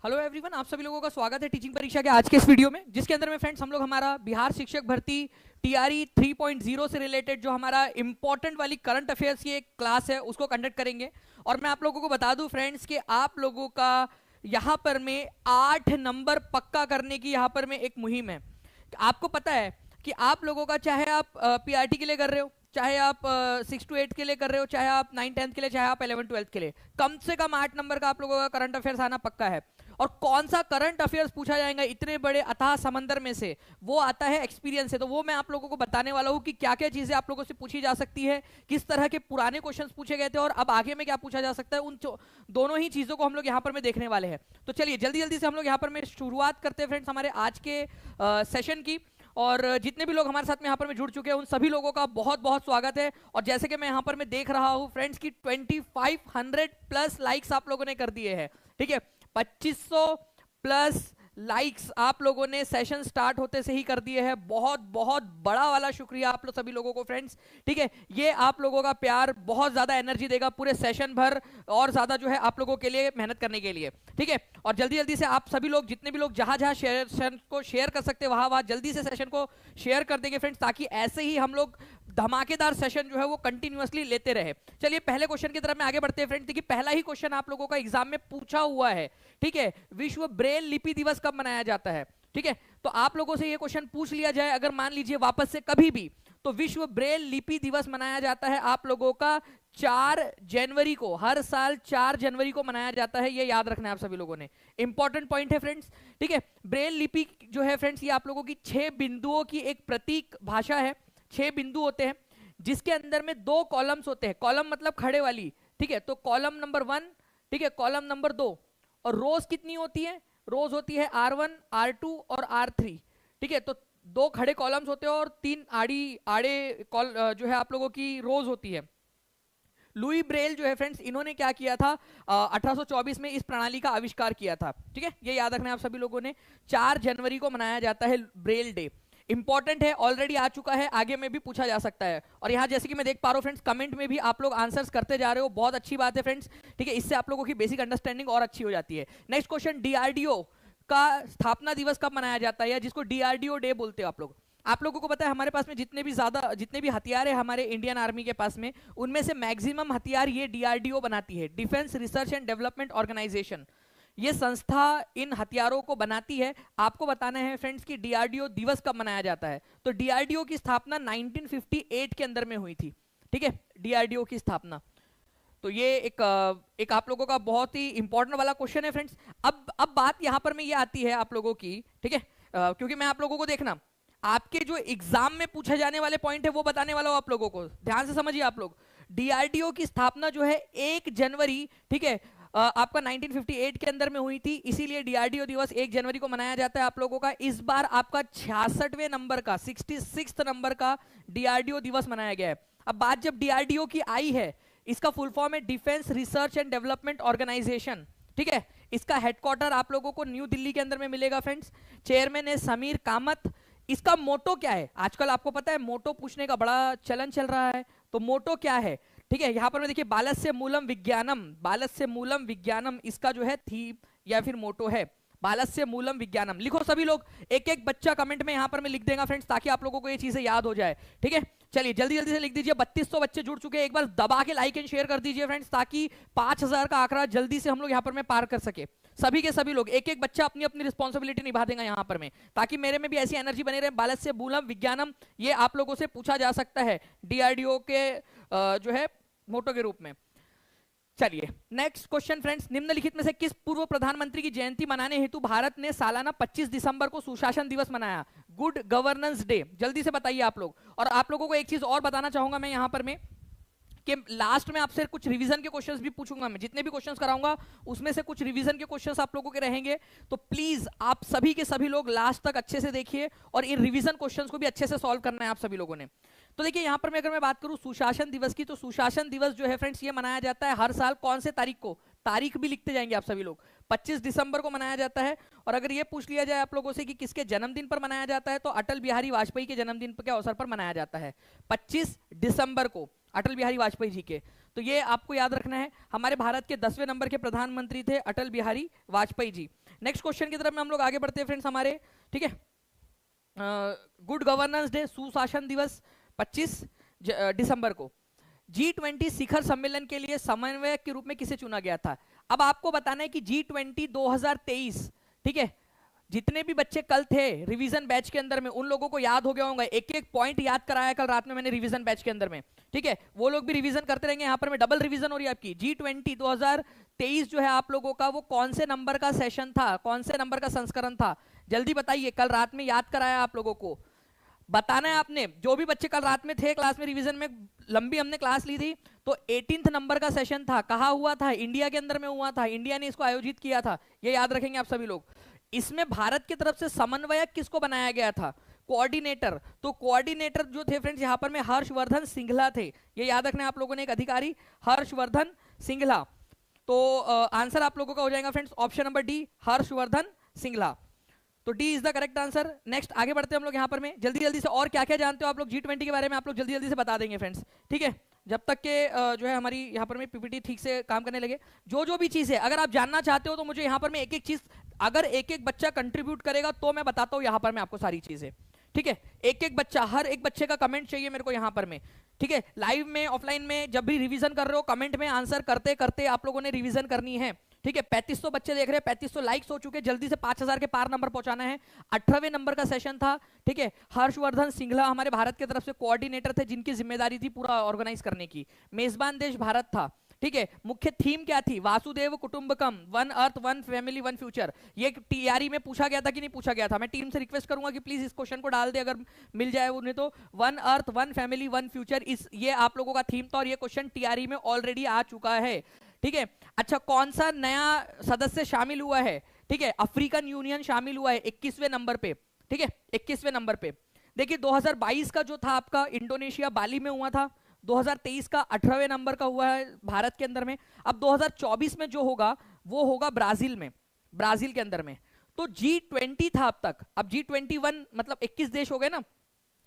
Hello everyone, आप सभी लोगों का स्वागत है टीचिंग परीक्षा के आज के इस वीडियो में, जिसके अंदर में फ्रेंड्स हम लोग हमारा बिहार शिक्षक भर्ती टीआरई 3.0 से रिलेटेड जो हमारा इंपॉर्टेंट वाली करंट अफेयर्स की एक क्लास है उसको कंडक्ट करेंगे। और मैं आप लोगों को बता दूं फ्रेंड्स कि आप लोगों का यहाँ पर में 8 नंबर पक्का करने की यहाँ पर में एक मुहिम है। आपको पता है कि आप लोगों का, चाहे आप पीआरटी के लिए कर रहे हो, चाहे आप 6 to 8 के लिए कर रहे हो, चाहे आप 9-10 के लिए, चाहे आप 11-12 के लिए, कम से कम 8 नंबर का आप लोगों का करंट अफेयर्स आना पक्का है। और कौन सा करंट अफेयर्स पूछा जाएगा इतने बड़े अथाह समंदर में से, वो आता है एक्सपीरियंस से। तो वो मैं आप लोगों को बताने वाला हूं कि क्या क्या चीजें आप लोगों से पूछी जा सकती है, किस तरह के पुराने क्वेश्चंस पूछे गए थे और अब आगे में क्या पूछा जा सकता है। उन दोनों ही चीजों को हम लोग यहाँ पर में देखने वाले हैं। तो चलिए जल्दी जल्दी से हम लोग यहाँ पर में शुरुआत करते हैं फ्रेंड्स हमारे आज के सेशन की। और जितने भी लोग हमारे साथ में यहाँ पर में जुड़ चुके हैं उन सभी लोगों का बहुत बहुत स्वागत है। और जैसे कि मैं यहाँ पर में देख रहा हूँ फ्रेंड्स की 2500 प्लस लाइक्स आप लोगों ने कर दिए हैं। ठीक है, 2500 प्लस लाइक्स आप लोगों ने सेशन स्टार्ट होते से ही कर दिए हैं। बहुत बहुत बड़ा वाला शुक्रिया आप लोग सभी लोगों को फ्रेंड्स। ठीक है, ये आप लोगों का प्यार बहुत ज्यादा एनर्जी देगा पूरे सेशन भर और ज्यादा जो है आप लोगों के लिए मेहनत करने के लिए। ठीक है, और जल्दी जल्दी से आप सभी लोग, जितने भी लोग जहां जहां सेशन को शेयर कर सकते हैं वहां वहां जल्दी से सेशन को शेयर कर देंगे फ्रेंड्स, ताकि ऐसे ही हम लोग धमाकेदार सेशन जो है वो कंटिन्यूअसली लेते रहे। चलिए पहले क्वेश्चन की तरफ में आगे बढ़ते हैं फ्रेंड्स। देखिए पहला ही क्वेश्चन आप लोगों का एग्जाम में पूछा हुआ है। ठीक है, विश्व ब्रेल लिपि दिवस कब मनाया जाता है? ठीक है, तो आप लोगों से ये क्वेश्चन पूछ लिया जाए अगर मान लीजिए वापस से कभी भी, तो विश्व ब्रेल लिपि दिवस मनाया जाता है आप लोगों का 4 जनवरी को। हर साल 4 जनवरी को मनाया जाता है, ये याद रखना है आप सभी लोगों ने। इंपॉर्टेंट पॉइंट है फ्रेंड्स। ठीक है, ब्रेल लिपि जो है फ्रेंड्स ये आप लोगों की 6 बिंदुओं की एक प्रतीक भाषा है। 6 बिंदु होते हैं जिसके अंदर में 2 कॉलम्स होते हैं। कॉलम मतलब खड़े वाली। ठीक है, तो कॉलम नंबर 1, ठीक है, कॉलम नंबर 2। और रोज कितनी होती है? रोज होती है R1, R2 और R3। ठीक है, तो 2 खड़े कॉलम्स होते हैं और 3 आड़े जो है आप लोगों की रोज होती है। लुई ब्रेल जो है फ्रेंड्स, इन्होंने क्या किया था, 1824 में इस प्रणाली का आविष्कार किया था। ठीक है, ये याद रखना है आप सभी लोगों ने। 4 जनवरी को मनाया जाता है ब्रेल डे। इंपॉर्टेंट है, ऑलरेडी आ चुका है, आगे में भी पूछा जा सकता है। और यहाँ जैसे कि मैं देख पा रहा हूँ फ्रेंड्स, कमेंट में भी आप लोग आंसर्स करते जा रहे हो, बहुत अच्छी बात है फ्रेंड्स। ठीक है, इससे आप लोगों की बेसिक अंडरस्टैंडिंग और अच्छी हो जाती है। नेक्स्ट क्वेश्चन, डीआरडीओ का स्थापना दिवस कब मनाया जाता है, या जिसको डीआरडीओ डे बोलते हो आप लोग। आप लोगों को पता है हमारे पास में जितने भी हथियार है हमारे इंडियन आर्मी के पास में, उनमें से मैक्सिमम हथियार ये डीआरडीओ बनाती है, Defence Research and Development Organisation. ये संस्था इन हथियारों को बनाती है। आपको बताना है फ्रेंड्स कि डीआरडीओ दिवस कब मनाया जाता है। तो डीआरडीओ की स्थापना 1958 के अंदर में हुई थी। ठीक है, डीआरडीओ की स्थापना। तो ये एक आप लोगों का बहुत ही इंपॉर्टेंट वाला क्वेश्चन है फ्रेंड्स। अब बात यहां पर में ये आती है आप लोगों की। ठीक है, क्योंकि मैं आप लोगों को, देखना, आपके जो एग्जाम में पूछे जाने वाले पॉइंट है वो बताने वाला हूं आप लोगों को, ध्यान से समझिए आप लोग। डीआरडीओ की स्थापना जो है 1 जनवरी, ठीक है, आपका 1958 के अंदर में हुई थी, इसीलिए डीआरडीओ दिवस 1 जनवरी को मनाया जाता है आप लोगों का। इस बार आपका 66वें नंबर का, 66 नंबर का डीआरडीओ दिवस मनाया गया है। अब बात जब डीआरडीओ की आई है, इसका फुल फॉर्म है Defence Research and Development Organisation. ठीक है, इसका हेडक्वार्टर आप लोगों को न्यू दिल्ली के अंदर में मिलेगा फ्रेंड्स। चेयरमैन है समीर कामत। इसका मोटो क्या है? आजकल आपको पता है मोटो पूछने का बड़ा चलन चल रहा है, तो मोटो क्या है? ठीक है, यहां पर मैं देखिए, बालस्य मूलम विज्ञानम, बालस्य मूलम विज्ञानम इसका जो है थीम या फिर मोटो है, बालस्य मूलम विज्ञानम। लिखो सभी लोग, एक एक बच्चा कमेंट में यहां पर मैं लिख देगा फ्रेंड्स, ताकि आप लोगों को ये चीजें याद हो जाए। ठीक है, चलिए जल्दी जल्दी से लिख दीजिए। 3200 बच्चे जुड़ चुके हैं, एक बार दबा के लाइक एंड शेयर कर दीजिए फ्रेंड्स, ताकि 5000 का आंकड़ा जल्दी से हम लोग यहां पर में पार कर सके। सभी के सभी लोग, एक एक बच्चा अपनी अपनी रिस्पॉन्सिबिलिटी निभा देगा यहां पर में, ताकि मेरे में भी ऐसी एनर्जी बने रहे। बालस्य मूलम विज्ञानम, ये आप लोगों से पूछा जा सकता है डीआरडीओ के जो है मोटो के रूप में। चलिए नेक्स्ट क्वेश्चन फ्रेंड्स, निम्नलिखित में से किस पूर्व प्रधानमंत्री की जयंती मनाने हेतु भारत ने सालाना 25 दिसंबर को सुशासन दिवस मनाया, गुड गवर्नेंस डे? जल्दी से बताइए आप लोग। और आप लोगों को एक चीज और बताना चाहूंगा मैं यहां पर में, कि लास्ट में आपसे कुछ रिवीजन के क्वेश्चंस भी पूछूंगा मैं। जितने भी क्वेश्चंस कराऊंगा उसमें से कुछ रिवीजन के क्वेश्चंस आप लोगों के रहेंगे, तो प्लीज आप सभी के सभी लोग लास्ट तक अच्छे से देखिए और इन रिवीजन क्वेश्चंस को भी अच्छे से सॉल्व करना है आप सभी लोगों ने। तो देखिए यहां पर मैं अगर मैं बात करूं सुशासन दिवस की, तो सुशासन दिवस जो है फ्रेंड्स ये मनाया जाता है हर साल कौन से तारीख को? तारीख भी लिखते जाएंगे आप सभी लोग। 25 दिसंबर को मनाया जाता है। और अगर ये पूछ लिया जाए आप लोगों से कि किसके जन्मदिन पर मनाया जाता है, तो अटल बिहारी वाजपेयी के जन्मदिन के अवसर पर मनाया जाता है 25 दिसंबर को, अटल बिहारी वाजपेयी जी के। तो ये आपको याद रखना है। हमारे भारत के 10वें नंबर के प्रधानमंत्री थे अटल बिहारी वाजपेयी जी। नेक्स्ट क्वेश्चन की तरफ में हम लोग आगे बढ़ते हैं फ्रेंड्स हमारे, ठीक है। गुड गवर्नेंस डे, सुशासन दिवस 25 दिसंबर को G20 शिखर सम्मेलन के लिए समन्वयक के रूप में किसे चुना गया था? अब आपको बताना है कि G20 2023, ठीक है, जितने भी बच्चे कल थे रिवीजन बैच के अंदर में उन लोगों को याद हो गया होगा, एक एक पॉइंट याद कराया कल रात में मैंने रिवीजन बैच के अंदर में, ठीक है। वो लोग भी रिवीजन करते रहेंगे, यहाँ पर में डबल रिवीजन हो रही है आपकी। G20 2023 जो है आप लोगों का वो कौन से नंबर का सेशन था, कौन से नंबर का संस्करण था, जल्दी बताइए। कल रात में याद कराया आप लोगों को, बताना है आपने। जो भी बच्चे कल रात में थे क्लास में, रिवीजन में लंबी हमने क्लास ली थी, तो 18th नंबर का सेशन था। कहाँ हुआ था? इंडिया के अंदर में हुआ था, इंडिया ने इसको आयोजित किया था, ये याद रखेंगे आप सभी लोग। इसमें भारत की तरफ से समन्वयक किसको बनाया गया था? कोऑर्डिनेटर। तो कोऑर्डिनेटर जो थे फ्रेंड्स यहाँ पर में हर्षवर्धन सिंघला थे, ये याद रखना है आप लोगों ने, एक अधिकारी हर्षवर्धन सिंघला। तो आंसर आप लोगों का हो जाएगा friends option number D, Harshvardhan Singhla. तो D is the correct answer. Next आगे बढ़ते हैं हम लोग यहाँ पर में जल्दी जल्दी से। और क्या क्या जानते हो आप लोग G20 के बारे में, आप लोग जल्दी जल्दी से बता देंगे फ्रेंड्स, ठीक है, जब तक के जो है हमारी यहाँ पर में पीपीटी ठीक से काम करने लगे। जो जो भी चीज़ है अगर आप जानना चाहते हो तो मुझे यहाँ पर में एक एक चीज़, अगर एक एक बच्चा कंट्रीब्यूट करेगा तो मैं बताता हूँ यहाँ पर मैं आपको सारी चीज़ें, ठीक है। एक एक बच्चा, हर एक बच्चे का कमेंट चाहिए मेरे को यहाँ पर में, ठीक है। लाइव में, ऑफलाइन में, जब भी रिवीजन कर रहे हो कमेंट में आंसर करते करते आप लोगों ने रिवीजन करनी है, ठीक है। 3500 बच्चे देख रहे हैं, 3500 लाइक्स हो चुके, जल्दी से 5000 के पार नंबर पहुंचाना है। 18वें नंबर का सेशन था, ठीक है। हर्षवर्धन सिंघला हमारे भारत की तरफ से कोऑर्डिनेटर थे, जिनकी जिम्मेदारी थी पूरा ऑर्गेनाइज करने की। मेजबान देश भारत था, ठीक है। मुख्य थीम क्या थी? वासुदेव कुटुंबकम, one earth one family one future. ये टीआरई में पूछा गया था कि नहीं पूछा गया था? मैं टीम से रिक्वेस्ट करूंगा कि प्लीज इस क्वेश्चन को डाल दे, अगर मिल जाए उन्हें तो। One earth one family one future, इस ये आप लोगों का थीम था और ये क्वेश्चन टीआरई में ऑलरेडी आ चुका है, ठीक है। अच्छा, कौन सा नया सदस्य शामिल हुआ है? ठीक है, अफ्रीकन यूनियन शामिल हुआ है 21वें नंबर पे, ठीक है, 21वें नंबर पे। देखिए 2022 का जो था आपका इंडोनेशिया बाली में हुआ था, 2023 का 18वें नंबर का हुआ है भारत के अंदर में। अब 2024 में जो होगा वो होगा ब्राजील में, ब्राजील के अंदर में। तो G20 था अब तक, अब G21 मतलब 21 देश हो गए ना,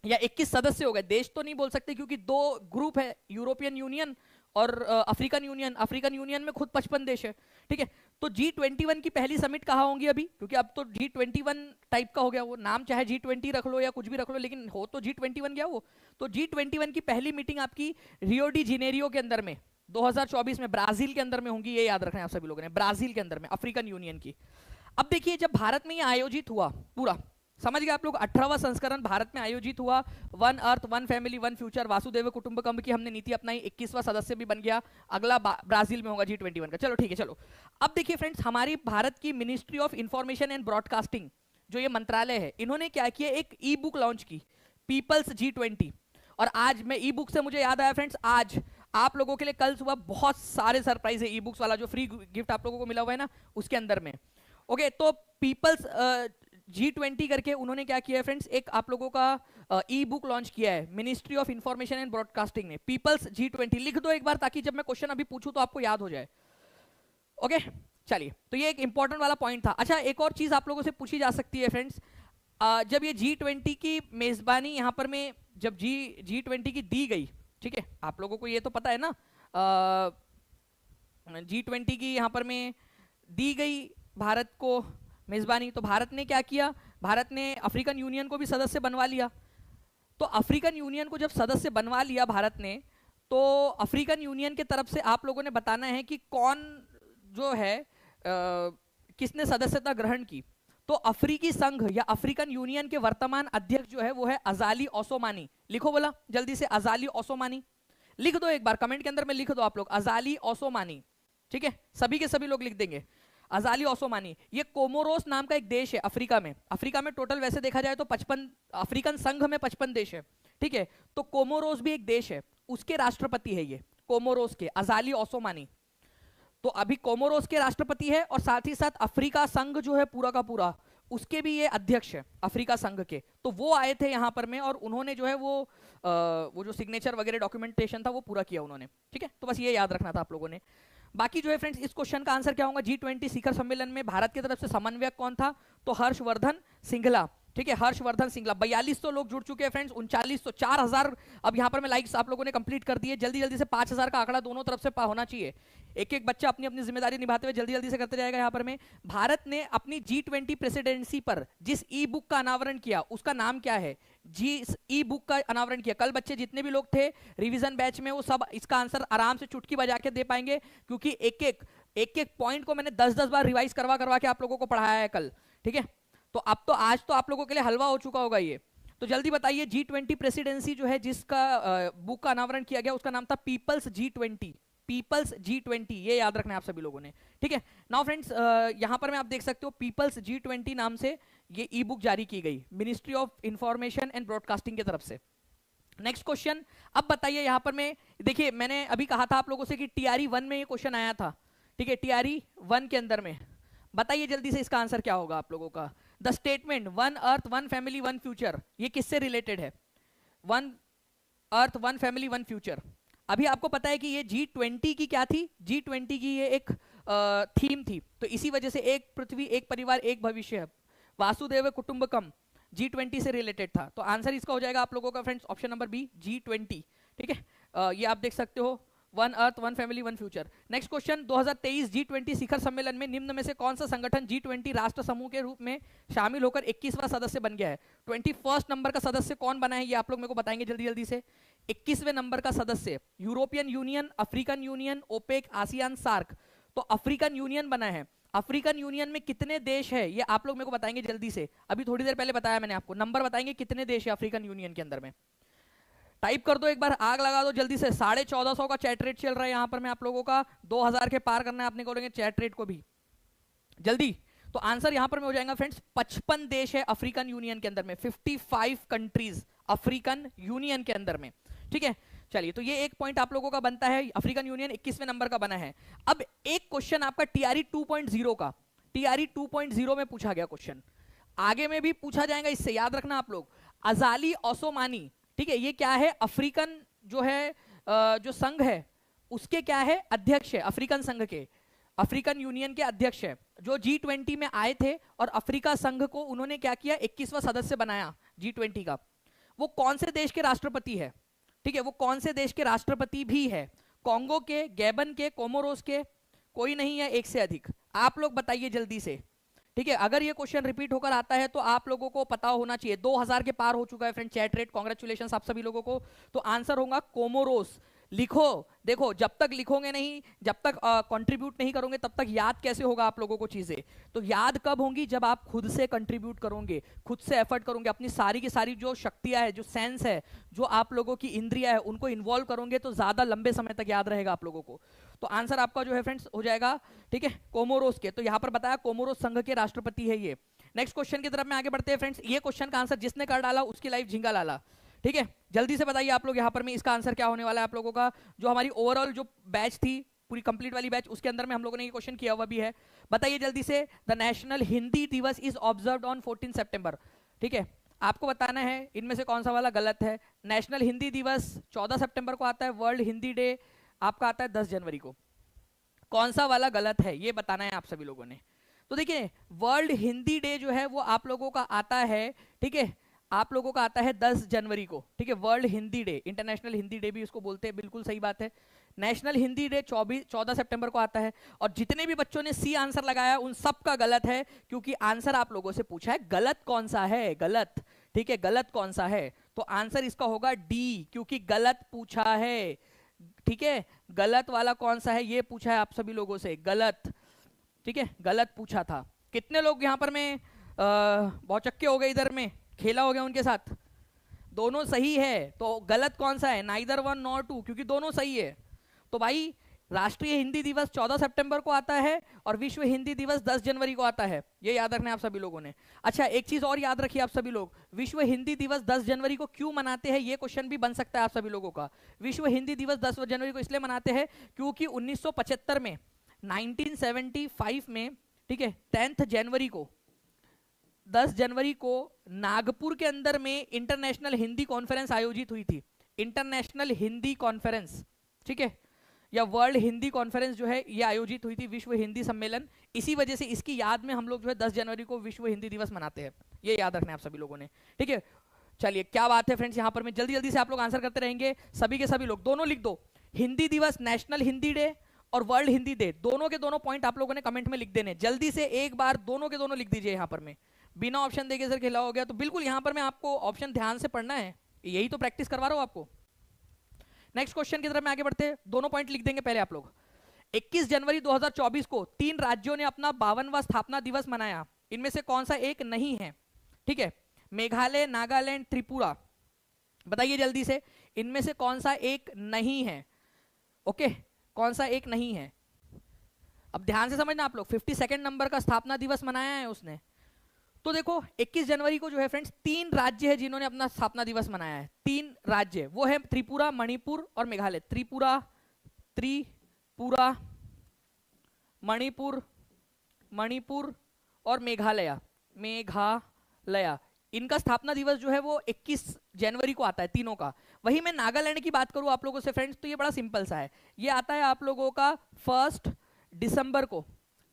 या 21 सदस्य हो गए। देश तो नहीं बोल सकते क्योंकि दो ग्रुप है, यूरोपियन यूनियन और अफ्रीकन यूनियन। अफ्रीकन यूनियन में खुद 55 देश है, ठीक है। तो G21 की पहली समिट कहाँ होंगी अभी? क्योंकि अब तो G21 टाइप का हो गया, वो नाम चाहे G20 रख लो या कुछ भी रख लो, लेकिन हो तो G21 गया वो। तो G21 की पहली मीटिंग आपकी रियो डी जेनेरियो के अंदर में 2024 में ब्राजील के अंदर में होंगी, ये याद रखना है आप सभी लोगों ने, ब्राजील के अंदर में, अफ्रीकन यूनियन की। अब देखिए जब भारत में ये आयोजित हुआ, पूरा समझ गए आप लोग, 18वां संस्करण भारत में आयोजित हुआ, one earth one family one future, वासुदेव कुटुंबकम की हमने नीति अपनाई, 21वां सदस्य भी बन गया। अगला ब्राजील में होगा G21 का। चलो ठीक है, चलो अब देखिए फ्रेंड्स, हमारी भारत की ministry of information and broadcasting जो ये मंत्रालय है, इन्होंने क्या किया, एक ई बुक लॉन्च की, पीपल्स G20। और आज मैं ई बुक से मुझे याद आया फ्रेंड्स, आज आप लोगों के लिए कल सुबह बहुत सारे सरप्राइज है, ई बुक्स वाला जो फ्री गिफ्ट आप लोगों को मिला हुआ है ना उसके अंदर में। ओके, तो पीपल्स G20 करके उन्होंने क्या किया है फ्रेंड्स, एक आप लोगों का ई बुक लॉन्च किया है ministry of information and broadcasting ने, पीपल्स G20। लिख दो एक बार ताकि जब मैं क्वेश्चन अभी पूछूं तो आपको याद हो जाए। ओके चलिए, तो ये एक इंपॉर्टेंट वाला पॉइंट था। अच्छा, एक और चीज आप लोगों से पूछी जा सकती है फ्रेंड्स, जब ये G20 की मेजबानी यहाँ पर में जब G20 की दी गई, ठीक है, आप लोगों को ये तो पता है ना, G20 की यहाँ पर में दी गई भारत को मेजबानी, तो भारत ने क्या किया, भारत ने अफ्रीकन यूनियन को भी सदस्य बनवा लिया। तो अफ्रीकन यूनियन को जब सदस्य बनवा लिया भारत ने, तो अफ्रीकन यूनियन के तरफ से आप लोगों ने बताना है कि कौन जो है किसने सदस्यता ग्रहण की। तो अफ्रीकी संघ या अफ्रीकन यूनियन के वर्तमान अध्यक्ष जो है वो है अजाली ओसोमानी। लिखो बोला जल्दी से, अजाली ओसोमानी लिख दो एक बार, कमेंट के अंदर में लिख दो आप लोग, अजाली ओसोमानी, ठीक है, सभी के सभी लोग लिख देंगे अजाली ओसोमानी। ये कोमोरोस नाम का एक देश है अफ्रीका में। अफ्रीका में टोटल वैसे देखा जाए तो 55, अफ्रीकन संघ में 55 देश है, ठीक है। तो कोमोरोस भी एक देश है, उसके राष्ट्रपति है ये कोमोरोस के अजाली ओसोमानी। तो अभी कोमोरोस के राष्ट्रपति है और साथ ही साथ अफ्रीका संघ जो है पूरा का पूरा, उसके भी ये अध्यक्ष है अफ्रीका संघ के। तो वो आए थे यहाँ पर में और उन्होंने जो है वो जो सिग्नेचर वगैरह डॉक्यूमेंटेशन था वो पूरा किया उन्होंने, ठीक है। तो बस ये याद रखना था आप लोगों ने। बाकी जो है फ्रेंड्स, इस क्वेश्चन का आंसर क्या होगा, G20 शिखर सम्मेलन में भारत की तरफ से समन्वयक कौन था? तो हर्षवर्धन सिंघला, ठीक है, हर्षवर्धन सिंगला। 4200 लोग जुड़ चुके हैं फ्रेंड्स, 3900, 4000 अब यहाँ पर मैं लाइक्स आप लोगों ने कंप्लीट कर दिए। जल्दी जल्दी से 5000 का आंकड़ा दोनों तरफ से होना चाहिए। एक एक बच्चा अपनी अपनी जिम्मेदारी निभाते हुए जल्दी जल्दी से करते जाएगा। यहाँ पर में भारत ने अपनी G20 प्रेसिडेंसी पर जिस ई बुक का अनावरण किया उसका नाम क्या है? ई बुक का अनावरण किया। कल बच्चे जितने भी लोग थे रिवीजन बैच में वो सब इसका आंसर आराम से चुटकी बजा के दे पाएंगे, क्योंकि एक एक पॉइंट को मैंने 10-10 बार रिवाइज करवा करवा के आप लोगों को पढ़ाया है कल। ठीक है, तो अब तो आज तो आप लोगों के लिए हलवा हो चुका होगा ये। तो जल्दी बताइए, G20 प्रेसिडेंसी जो है जिसका बुक का अनावरण किया गया उसका नाम था पीपल्स G20। पीपल्स G20, ये याद रखना है आप सभी लोगों ने। ठीक है, नाउ फ्रेंड्स यहां पर मैं आप देख सकते हो पीपल्स G20 नाम से ये ई बुक जारी की गई ministry of information and broadcasting की तरफ से। नेक्स्ट क्वेश्चन, अब बताइए यहां पर मैं देखिए मैंने अभी कहा था आप लोगों से कि TRE 1 में ये क्वेश्चन आया था। ठीक है, TRE 1 के अंदर में बताइए जल्दी से इसका आंसर क्या होगा आप लोगों का? The statement one earth one family one future, ये किससे रिलेटेड है? One earth one family one future. अभी आपको पता है कि ये G20 की क्या थी? G20 की ये एक थीम थी, तो इसी वजह से एक पृथ्वी एक परिवार एक भविष्य वासुदेव कुटुंबकम G20 से रिलेटेड था। तो आंसर इसका हो जाएगा आप लोगों का friends option number B, G20। ठीक है, ये आप देख सकते हो, one earth one family one future. Next question, 2023 G20 शिखर सम्मेलन में निम्न में से कौन सा संगठन G20 राष्ट्र समूह के रूप में शामिल होकर 21वां सदस्य बन गया है? 21 नंबर का सदस्य कौन बना है ये आप लोग मेरे को बताएंगे जल्दी जल्दी से। 21वें नंबर का सदस्य European Union, African Union, OPEC, ASEAN, SAARC. तो अफ्रीकन यूनियन बना है। अफ्रीकन यूनियन में कितने देश है ये आप लोग मेरे को बताएंगे जल्दी से। अभी थोड़ी देर पहले बताया मैंने आपको, नंबर बताएंगे कितने देश है अफ्रीकन यूनियन के अंदर में। टाइप कर दो एक बार, आग लगा दो जल्दी से। 1450 का चैट रेट चल रहा है यहाँ पर मैं आप लोगों का, 2000 के पार करना है आपने करेंगे चैट रेट को भी जल्दी। तो आंसर यहाँ पर में हो जाएगा फ्रेंड्स 55 देश है अफ्रीकन यूनियन के अंदर में, 55 कंट्रीज अफ्रीकन यूनियन के अंदर में। ठीक है, चलिए तो ये एक पॉइंट आप लोगों का बनता है। अफ्रीकन यूनियन 21वें नंबर का बना है। अब एक क्वेश्चन आपका TRE 2.0 का, TRE 2.0 में पूछा गया क्वेश्चन, आगे में भी पूछा जाएगा, इससे याद रखना आप लोग। अजाली ओसोमानी, ठीक है, ये क्या है? अफ्रीकन जो है जो संघ है उसके क्या है? अध्यक्ष है अफ्रीकन संघ के, अफ्रीकन यूनियन के अध्यक्ष है, जो G20 में आए थे और अफ्रीका संघ को उन्होंने क्या किया? 21वां सदस्य बनाया G20 का। वो कौन से देश के राष्ट्रपति है? ठीक है, वो कौन से देश के राष्ट्रपति भी है? कॉन्गो के, गैबन के, कोमोरोस के, कोई नहीं है, एक से अधिक। आप लोग बताइए जल्दी से। ठीक है, अगर ये क्वेश्चन रिपीट होकर आता है तो आप लोगों को पता होना चाहिए। 2000 के पार हो चुका है फ्रेंड चैट रेट, कांग्रेचुलेशंस आप सभी लोगों को। तो आंसर होगा कोमोरोस। लिखो, देखो जब तक लिखोगे नहीं, जब तक कंट्रीब्यूट नहीं करोगे तब तक याद कैसे होगा आप लोगों को चीजें? तो याद कब होंगी? जब आप खुद से कंट्रीब्यूट करोगे, खुद से एफर्ट करोगे, अपनी सारी की सारी जो शक्तियां है, जो सेंस है, जो आप लोगों की इंद्रिया है, उनको इन्वॉल्व करोगे तो ज्यादा लंबे समय तक याद रहेगा आप लोगों को। तो आंसर आपका जो है फ्रेंड्स हो जाएगा, ठीक है, कोमोरोस के। तो यहां पर बताया कोमोरोस संघ के राष्ट्रपति है ये। नेक्स्ट क्वेश्चन की तरफ में आगे बढ़ते हैं फ्रेंड्स। ये क्वेश्चन का आंसर जिसने कर डाला उसकी लाइफ झिंगा लाला। ठीक है, जल्दी से बताइए आप लोग यहाँ पर में इसका आंसर क्या होने वाला है आप लोगों का। जो हमारी ओवरऑल जो बैच थी पूरी कंप्लीट वाली बैच, उसके अंदर में हम लोगों ने ये क्वेश्चन किया हुआ भी है। बताइए जल्दी से। द नेशनल हिंदी दिवस इज ऑब्जर्व्ड ऑन 14 सितंबर। ठीक है, आपको बताना है इनमें से कौन सा वाला गलत है। नेशनल हिंदी दिवस 14 सितंबर को आता है, वर्ल्ड हिंदी डे आपका आता है 10 जनवरी को। कौन सा वाला गलत है ये बताना है आप सभी लोगों ने। तो देखिए वर्ल्ड हिंदी डे जो है वो आप लोगों का आता है, ठीक है, आप लोगों का आता है 10 जनवरी को। ठीक है, world Hindi day, international Hindi day भी इसको बोलते हैं, बिल्कुल सही बात है। नेशनल हिंदी डे 14 सितंबर को आता है। और जितने भी बच्चों ने सी आंसर लगाया उन सब का गलत है, क्योंकि आंसर आप लोगों से पूछा है गलत कौन सा है, गलत। ठीक है, गलत कौन सा है? तो आंसर इसका होगा डी, क्योंकि गलत पूछा है। ठीक है, गलत वाला कौन सा है ये पूछा है आप सभी लोगों से, गलत। ठीक है, गलत पूछा था। कितने लोग यहाँ पर में बहुत चक्के हो गए, इधर में खेला हो गया उनके साथ? दोनों सही है, तो गलत कौन सा है? नाइदर वन नॉर टू, क्योंकि दोनों सही है। तो भाई राष्ट्रीय हिंदी दिवस 14 सितंबर को आता है और विश्व हिंदी दिवस 10 जनवरी को आता है, ये याद रखना है आप सभी लोगों ने। अच्छा, एक चीज और याद रखिए आप सभी लोग, विश्व हिंदी दिवस 10 जनवरी को क्यों मनाते हैं ये क्वेश्चन भी बन सकता है आप सभी लोगों का। विश्व हिंदी दिवस 10 जनवरी को इसलिए मनाते हैं क्योंकि 1975 में, 1975 में, ठीक है, 10 जनवरी को, 10 जनवरी को नागपुर के अंदर में इंटरनेशनल हिंदी कॉन्फ्रेंस आयोजित हुई थी। इंटरनेशनल हिंदी कॉन्फ्रेंस, ठीक है, या वर्ल्ड हिंदी कॉन्फ्रेंस जो है ये आयोजित हुई थी, विश्व हिंदी सम्मेलन। इसी वजह से इसकी याद में हम लोग जो है 10 जनवरी को विश्व हिंदी दिवस मनाते हैं, ये याद रखना है आप सभी लोगों ने, ठीक है। चलिए क्या बात है फ्रेंड्स, यहाँ पर मैं जल्दी जल्दी से आप लोग आंसर करते रहेंगे, सभी के सभी लोग दोनों लिख दो, हिंदी दिवस, नेशनल हिंदी डे और वर्ल्ड हिंदी डे, दोनों के दोनों पॉइंट आप लोगों ने कमेंट में लिख देने, जल्दी से एक बार दोनों के दोनों लिख दीजिए। यहाँ पर मैं बिना ऑप्शन देके सर खिला हो गया, तो बिल्कुल यहाँ पर मैं आपको ऑप्शन ध्यान से पढ़ना है, यही तो प्रैक्टिस करवा रहा हूँ आपको। नेक्स्ट क्वेश्चन की तरफ में आगे बढ़ते हैं, दोनों पॉइंट लिख देंगे पहले आप लोग। 21 जनवरी 2024 को 3 राज्यों ने अपना 52वां स्थापना दिवस मनाया, इनमें से कौन सा एक नहीं है, ठीक है। मेघालय, नागालैंड, त्रिपुरा, बताइए जल्दी से, इनमें से कौन सा एक नहीं है, ओके, कौन सा एक नहीं है। अब ध्यान से समझना आप लोग, 52 नंबर का स्थापना दिवस मनाया है उसने, तो देखो 21 जनवरी को जो है फ्रेंड्स 3 राज्य है जिन्होंने अपना स्थापना दिवस मनाया है, 3 राज्य, वो है त्रिपुरा, मणिपुर और मेघालय। त्रिपुरा, मणिपुर और मेघालय, इनका स्थापना दिवस जो है वो 21 जनवरी को आता है तीनों का। वही मैं नागालैंड की बात करूं आप लोगों से फ्रेंड्स, तो ये बड़ा सिंपल सा है, ये आता है आप लोगों का 1 दिसंबर को,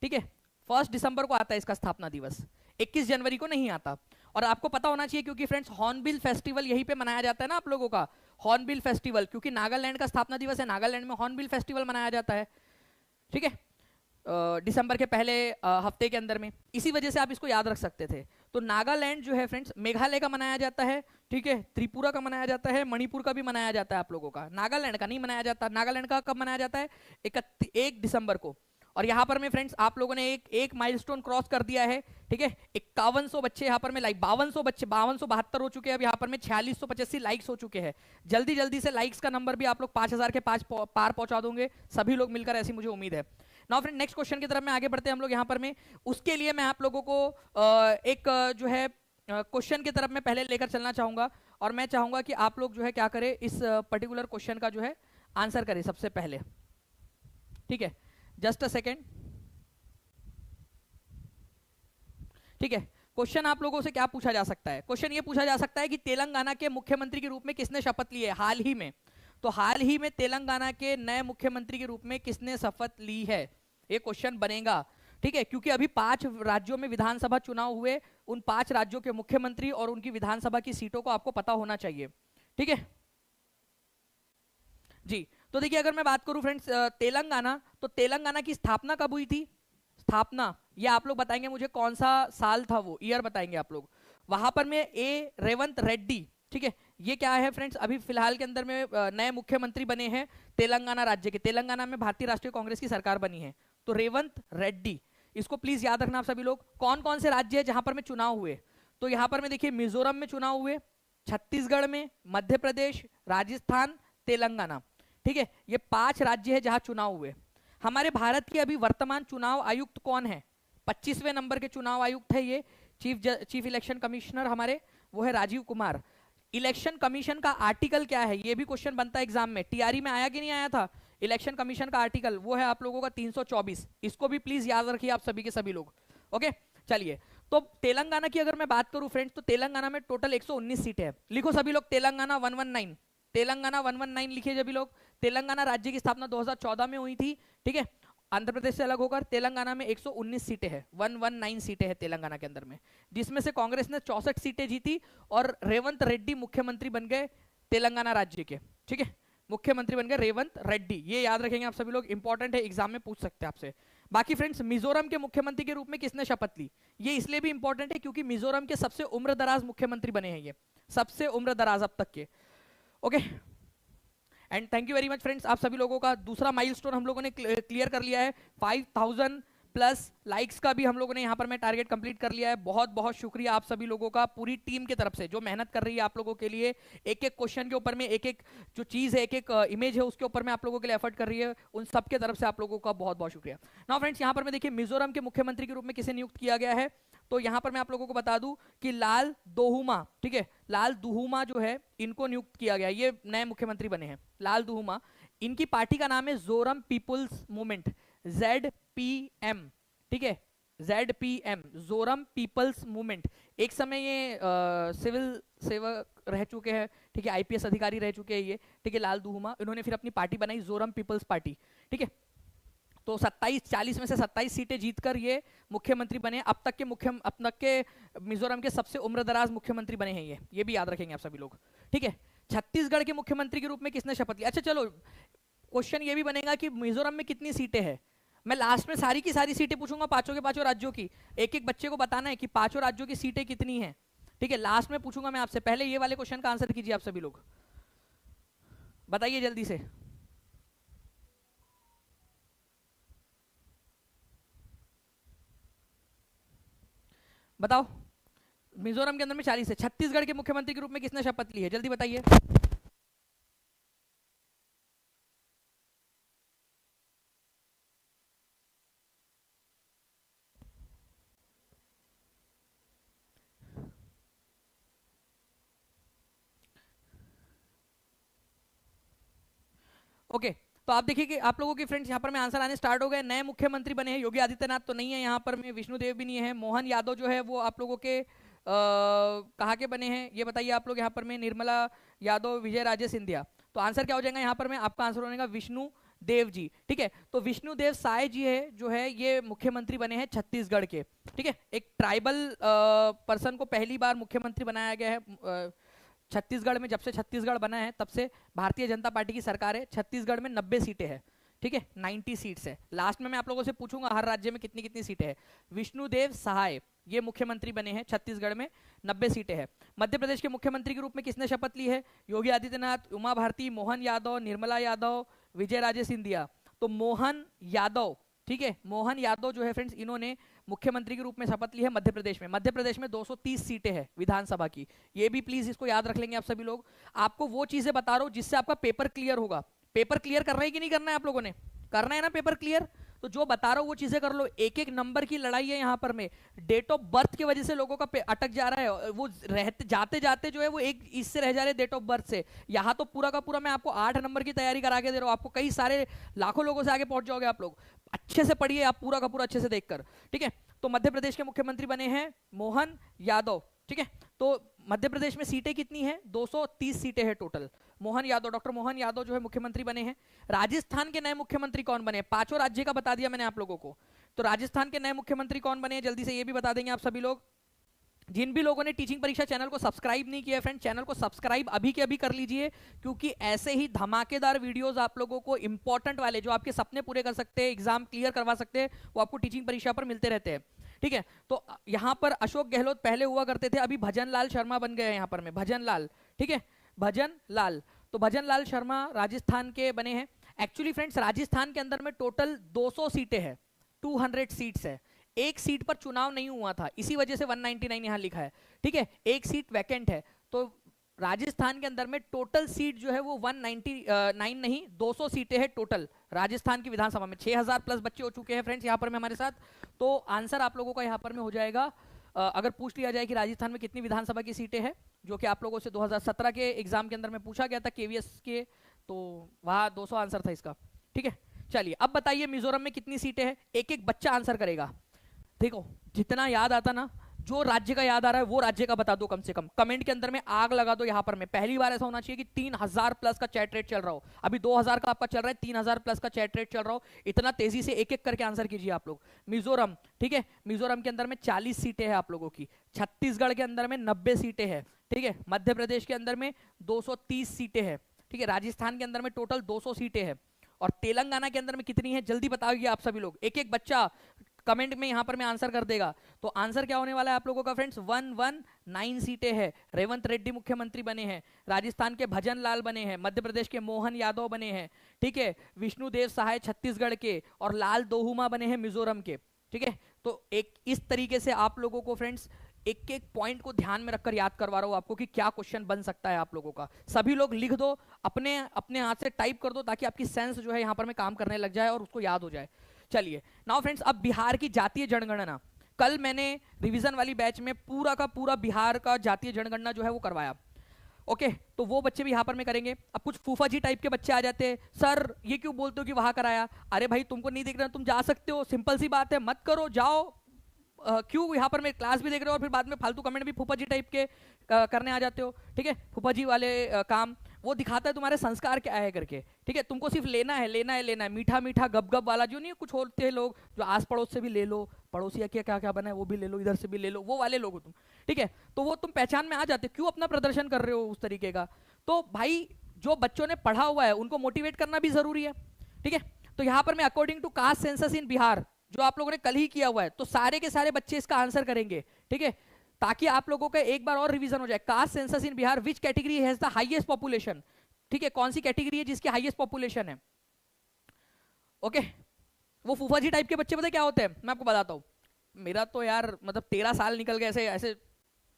ठीक है, 1 दिसंबर को आता है इसका स्थापना दिवस, 21 जनवरी को नहीं आता। और आपको पता होना चाहिए क्योंकि फ्रेंड्स हॉर्नबिल फेस्टिवल यहीं पे मनाया जाता है ना आप लोगों का, हॉर्नबिल फेस्टिवल, क्योंकि नागालैंड का स्थापना दिवस है, नागालैंड में हॉर्नबिल फेस्टिवल मनाया जाता है, ठीक है, दिसंबर के पहले हफ्ते के अंदर में, इसी वजह से आप इसको याद रख सकते थे। तो नागालैंड जो है फ्रेंड्स, मेघालय का मनाया जाता है, ठीक है, त्रिपुरा का मनाया जाता है, मणिपुर का भी मनाया जाता है आप लोगों का, नागालैंड का नहीं मनाया जाता। नागालैंड का कब मनाया जाता है, 1 दिसंबर को। और यहाँ पर में फ्रेंड्स आप लोगों ने एक माइलस्टोन क्रॉस कर दिया है, ठीक है, 5100 बच्चे यहाँ पर में लाइक 5200 बच्चे, 5272 हो चुके हैं, अब यहाँ पर में 4685 लाइक्स हो चुके हैं। जल्दी जल्दी से लाइक्स का नंबर भी आप लोग 5000 के पार पहुंचा दोगे सभी लोग मिलकर, ऐसी मुझे उम्मीद है। नाउ फ्रेंड नेक्स्ट क्वेश्चन की तरफ में आगे बढ़ते हैं हम लोग यहाँ पर में, उसके लिए मैं आप लोगों को एक जो है क्वेश्चन की तरफ में पहले लेकर चलना चाहूंगा, और मैं चाहूंगा कि आप लोग जो है क्या करें, इस पर्टिकुलर क्वेश्चन का जो है आंसर करें सबसे पहले, ठीक है, जस्ट अ सेकेंड, ठीक है। क्वेश्चन आप लोगों से क्या पूछा जा सकता है, क्वेश्चन ये पूछा जा सकता है कि तेलंगाना के मुख्यमंत्री के रूप में किसने शपथ ली है हाल ही में, तो हाल ही में तेलंगाना के नए मुख्यमंत्री के रूप में किसने शपथ ली है, ये क्वेश्चन बनेगा, ठीक है, क्योंकि अभी 5 राज्यों में विधानसभा चुनाव हुए, उन 5 राज्यों के मुख्यमंत्री और उनकी विधानसभा की सीटों को आपको पता होना चाहिए, ठीक है जी। तो देखिए अगर मैं बात करूं फ्रेंड्स तेलंगाना, तो तेलंगाना की स्थापना कब हुई थी, स्थापना ये आप लोग बताएंगे मुझे कौन सा साल था, वो ईयर बताएंगे आप लोग। वहां पर में रेवंत रेड्डी, ठीक है, ये क्या है फ्रेंड्स, अभी फिलहाल के अंदर में नए मुख्यमंत्री बने हैं तेलंगाना राज्य के, तेलंगाना में भारतीय राष्ट्रीय कांग्रेस की सरकार बनी है, तो रेवंत रेड्डी, इसको प्लीज याद रखना आप सभी लोग। कौन कौन से राज्य है जहां पर में चुनाव हुए, तो यहां पर में देखिए मिजोरम में चुनाव हुए, छत्तीसगढ़ में, मध्य प्रदेश, राजस्थान, तेलंगाना, ठीक है, ये 5 राज्य है जहां चुनाव हुए। हमारे भारत की अभी वर्तमान चुनाव आयुक्त कौन है, 25वें नंबर के चुनाव आयुक्त है ये, चीफ इलेक्शन कमिश्नर हमारे वो है राजीव कुमार। इलेक्शन कमीशन का आर्टिकल क्या है, ये भी क्वेश्चन बनता है एग्जाम में, टीआरई में आया कि नहीं आया था, इलेक्शन कमीशन का आर्टिकल वो है आप लोगों का 324, इसको भी प्लीज याद रखिए आप सभी के सभी लोग, ओके। चलिए तो तेलंगाना की अगर मैं बात करूं फ्रेंड्स, तो तेलंगाना में टोटल 119 सीटें हैं, लिखो सभी लोग तेलंगाना 119, तेलंगाना 119 लिखिए सभी लोग। तेलंगाना राज्य की स्थापना 2014 में हुई थी, ठीक है, आंध्र प्रदेश से अलग होकर। तेलंगाना में 119 सीटें हैं, 119 सीटें हैं तेलंगाना के अंदर में, जिसमें से कांग्रेस ने 64 सीटें जीती और रेवंत रेड्डी मुख्यमंत्री बन गए तेलंगाना राज्य के, ठीक है, मुख्यमंत्री बन गए रेवंत रेड्डी, ये याद रखेंगे आप सभी लोग, इंपॉर्टेंट है, एग्जाम में पूछ सकते हैं आपसे। बाकी फ्रेंड्स मिजोरम के मुख्यमंत्री के रूप में किसने शपथ ली, ये इसलिए भी इंपॉर्टेंट है क्योंकि मिजोरम के सबसे उम्रदराज मुख्यमंत्री बने हैं, ये सबसे उम्रदराज अब तक के, okay. And thank you very much friends, आप सभी लोगों का दूसरा माइलस्टोन हम लोगों ने क्लियर कर लिया है, 5000 प्लस लाइक्स का भी हम लोगों ने यहाँ पर मैं टारगेट कंप्लीट कर लिया है। बहुत बहुत शुक्रिया आप सभी लोगों का, पूरी टीम की तरफ से जो मेहनत कर रही है आप लोगों के लिए, एक एक क्वेश्चन के ऊपर में एक एक जो चीज़ है, एक एक इमेज है उसके ऊपर में आप लोगों के लिए एफर्ट कर रही है, उन सब के तरफ से आप लोगों का बहुत बहुत शुक्रिया। नाउ फ्रेंड्स यहाँ पर मैं देखिए मिजोरम के मुख्यमंत्री के रूप में किसे नियुक्त किया गया है, तो यहाँ पर मैं आप लोगों को बता दूं कि लाल दोहुमा, ठीक है, लाल दुहुमा जो है इनको नियुक्त किया गया, ये नए मुख्यमंत्री बने हैं लाल दुहुमा। इनकी पार्टी का नाम है जोरम पीपुल्स मूवमेंट, ZPM, ठीक है, ZPM, जोरम पीपल्स मूवमेंट। एक समय ये सिविल सेवक रह चुके हैं, ठीक है, IPS अधिकारी रह चुके हैं ये, ठीक है, लाल दुहुमा। इन्होंने फिर अपनी पार्टी बनाई जोरम पीपल्स पार्टी, ठीक है। तो 40 में से 27 सीटें जीतकर ये मुख्यमंत्री बने। अब तक के मिजोरम के सबसे उम्रदराज मुख्यमंत्री बने हैं ये भी याद रखेंगे आप सभी लोग, ठीक है। छत्तीसगढ़ के मुख्यमंत्री के रूप में किसने शपथ ली? अच्छा चलो, क्वेश्चन ये भी बनेगा कि मिजोरम में कितनी सीटें हैं। मैं लास्ट में सारी की सारी सीटें पूछूंगा, पांचों के पांचों राज्यों की। एक एक बच्चे को बताना है कि पांचों राज्यों की सीटें कितनी हैं, ठीक है। लास्ट में पूछूंगा मैं आपसे, पहले ये वाले क्वेश्चन का आंसर कीजिए आप सभी लोग, बताइए जल्दी से। बताओ, मिजोरम के अंदर में 40 है। छत्तीसगढ़ के मुख्यमंत्री के रूप में किसने शपथ ली है, जल्दी बताइए। ओके, तो आप देखिए कि आप लोगों के फ्रेंड्स यहाँ पर में आंसर आने स्टार्ट हो गए। नए मुख्यमंत्री बने हैं, योगी आदित्यनाथ तो नहीं है यहाँ पर में, विष्णुदेव भी नहीं है। मोहन यादव जो है वो आप लोगों के कहाँ के बने हैं ये बताइए आप लोग यहाँ पर में। निर्मला यादव, विजय राजे सिंधिया। तो आंसर क्या हो जाएगा यहाँ पर में, आपका आंसर होगा विष्णु देव जी, ठीक है। तो विष्णुदेव साय जी है जो है ये मुख्यमंत्री बने हैं छत्तीसगढ़ के, ठीक है। एक ट्राइबल पर्सन को पहली बार मुख्यमंत्री बनाया गया है छत्तीसगढ़ में। जब से छत्तीसगढ़ बना है तब से भारतीय जनता पार्टी की सरकार है। छत्तीसगढ़ में 90 सीटें हैं, ठीक है, 90 सीट्स है। लास्ट में मैं आप लोगों से पूछूंगा हर राज्य में कितनी कितनी सीटें हैं। विष्णुदेव सहाय ये मुख्यमंत्री बने हैं छत्तीसगढ़ में, 90 सीटें हैं। मध्य प्रदेश के मुख्यमंत्री के रूप में किसने शपथ ली है? योगी आदित्यनाथ, उमा भारती, मोहन यादव, निर्मला यादव, विजय राजे सिंधिया। तो मोहन यादव, ठीक है, मोहन यादव जो है फ्रेंड्स, इन्होंने मुख्यमंत्री के रूप में शपथ ली है मध्य प्रदेश में। मध्य प्रदेश में 230 सीटें हैं विधानसभा की, ये भी प्लीज इसको याद रख लेंगे आप सभी लोग। आपको वो चीजें बता रहा हूं जिससे आपका पेपर क्लियर होगा। पेपर क्लियर करना है कि नहीं करना है आप लोगों ने? करना है ना पेपर क्लियर? तो जो बता रहा हूं वो चीजें कर लो। एक एक नंबर की लड़ाई है यहाँ पर में। डेट ऑफ बर्थ की वजह से लोगों का अटक जा रहा है, वो रहते जाते जाते जो है वो एक इससे रह जा रहे डेट ऑफ बर्थ से। यहाँ तो पूरा का पूरा मैं आपको 8 नंबर की तैयारी करा के दे रहा हूँ, आपको कई सारे लाखों लोगों से आगे पहुंच जाओगे आप लोग। अच्छे से पढ़िए आप पूरा का पूरा अच्छे से देखकर, ठीक है। तो मध्य प्रदेश के मुख्यमंत्री बने हैं मोहन यादव, ठीक है। तो मध्य प्रदेश में सीटें कितनी हैं? 230 सीटें हैं टोटल। मोहन यादव, डॉक्टर मोहन यादव जो है मुख्यमंत्री बने हैं। राजस्थान के नए मुख्यमंत्री कौन बने? पांचों राज्य का बता दिया मैंने आप लोगों को। तो राजस्थान के नए मुख्यमंत्री कौन बने हैं जल्दी से ये भी बता देंगे आप सभी लोग। जिन भी लोगों ने टीचिंग परीक्षा चैनल को सब्सक्राइब नहीं किया है फ्रेंड, चैनल को सब्सक्राइब अभी के अभी कर लीजिए, क्योंकि ऐसे ही धमाकेदार वीडियोस आप लोगों को इंपॉर्टेंट वाले जो आपके सपने पूरे कर सकते हैं, एग्जाम क्लियर करवा सकते हैं, वो आपको टीचिंग परीक्षा पर मिलते रहते हैं, ठीक है। तो यहाँ पर अशोक गहलोत पहले हुआ करते थे, अभी भजन लाल शर्मा बन गए यहाँ पर में, भजन लाल, ठीक है, भजन लाल। तो भजन लाल शर्मा राजस्थान के बने हैं। एक्चुअली फ्रेंड्स राजस्थान के अंदर में टोटल 200 सीटें हैं, 200 सीट्स है। एक सीट पर चुनाव नहीं हुआ था, इसी वजह से 199 यहां लिखा है, ठीक है। एक सीट वैकेंट है। तो राजस्थान के अंदर में टोटल सीट जो है वो 199 नहीं 200 सीटें हैं टोटल राजस्थान की विधानसभा में। 6000 प्लस बच्चे हो चुके हैं फ्रेंड्स यहाँ पर में हमारे साथ। तो आंसर आप लोगों का यहाँ पर में हो जाएगा, अगर पूछ लिया जाए कि राजस्थान में कितनी विधानसभा की सीटें हैं, जो कि आप लोगों से 2017 के एग्जाम के अंदर में पूछा गया था KVS के, तो वहां 200 आंसर था इसका, ठीक है। चलिए अब बताइए मिजोरम में कितनी सीटें हैं, एक एक बच्चा आंसर करेगा। देखो जितना याद आता ना, जो राज्य का याद आ रहा है वो राज्य का बता दो कम से कम, कमेंट के अंदर में आग लगा दो। यहाँ पर में पहली बार ऐसा होना चाहिए कि 3000 प्लस का चैट रेट चल रहा हो। अभी 2000 का आपका चल रहा है, 3000 प्लस का चैट रेट चल रहा हो। इतना तेजी से एक एक करके आंसर कीजिए आप लोग। मिजोरम, ठीक है, मिजोरम के अंदर में 40 सीटें हैं आप लोगों की। छत्तीसगढ़ के अंदर में 90 सीटें हैं, ठीक है। मध्य प्रदेश के अंदर में 230 सीटें हैं, ठीक है। राजस्थान के अंदर में टोटल 200 सीटें हैं। और तेलंगाना के अंदर में कितनी है जल्दी बताओगे आप सभी लोग, एक एक बच्चा कमेंट में यहां पर मैं आंसर कर देगा। तो आंसर क्या होने वाला है आप लोगों का फ्रेंड्स, 119 सीटें हैं। रेवंत रेड्डी मुख्यमंत्री बने हैं, राजस्थान के भजन लाल बने हैं, मध्य प्रदेश के मोहन यादव बने हैं, ठीक है, विष्णुदेव सहाय छत्तीसगढ़ के, और लाल दोहुमा बने हैं मिजोरम के, ठीक है। तो एक इस तरीके से आप लोगों को फ्रेंड्स एक एक पॉइंट को ध्यान में रखकर याद करवा रहा हूं आपको कि क्या क्वेश्चन बन सकता है आप लोगों का। सभी लोग लिख दो, अपने अपने हाथ से टाइप कर दो, ताकि आपकी सेंस जो है यहां पर में काम करने लग जाए और उसको याद हो जाए। चलिए नाउ फ्रेंड्स, अब बिहार की जातीय जनगणना, कल मैंने रिवीजन वाली बैच में पूरा का पूरा बिहार का जातीय जनगणना जो है वो करवाया, ओके। तो वो बच्चे भी यहां पर में करेंगे। अब कुछ फूफा जी टाइप के बच्चे आ जाते हैं, सर ये क्यों बोलते हो कि वहां कराया? अरे भाई तुमको नहीं दिख रहा, तुम जा सकते हो, सिंपल सी बात है, मत करो, जाओ, क्यों यहाँ पर मैं क्लास भी देख रहे हो और फिर बाद में फालतू कमेंट भी फूफा जी टाइप के करने आ जाते हो, ठीक है, फूफा जी वाले काम, वो दिखाता है तुम्हारे संस्कार क्या है करके, ठीक है। तुमको सिर्फ लेना है लेना है लेना है, मीठा मीठा गप गप वाला जो नहीं, कुछ होते हैं लोग जो आस पड़ोस से भी ले लो, पड़ोसिया क्या क्या क्या बना है वो भी ले लो, इधर से भी ले लो, वो वाले लोग हो तुम, ठीक है। तो वो तुम पहचान में आ जाते हो, क्यों अपना प्रदर्शन कर रहे हो उस तरीके का। तो भाई जो बच्चों ने पढ़ा हुआ है उनको मोटिवेट करना भी जरूरी है, ठीक है। तो यहाँ पर मैं according to caste census in Bihar जो आप लोगों ने कल ही किया हुआ है, तो सारे के सारे बच्चे इसका आंसर करेंगे, ठीक है, ताकि आप लोगों का एक बार और रिवीजन हो जाए। Cast census in Bihar, which category has the highest population, ठीक है, कौन सी कैटेगरी है जिसकी हाईएस्ट पॉपुलेशन है, ओके। वो फूफा जी टाइप के बच्चे पता क्या होते हैं, मैं आपको बताता हूँ। मेरा तो यार मतलब 13 साल निकल गए ऐसे ऐसे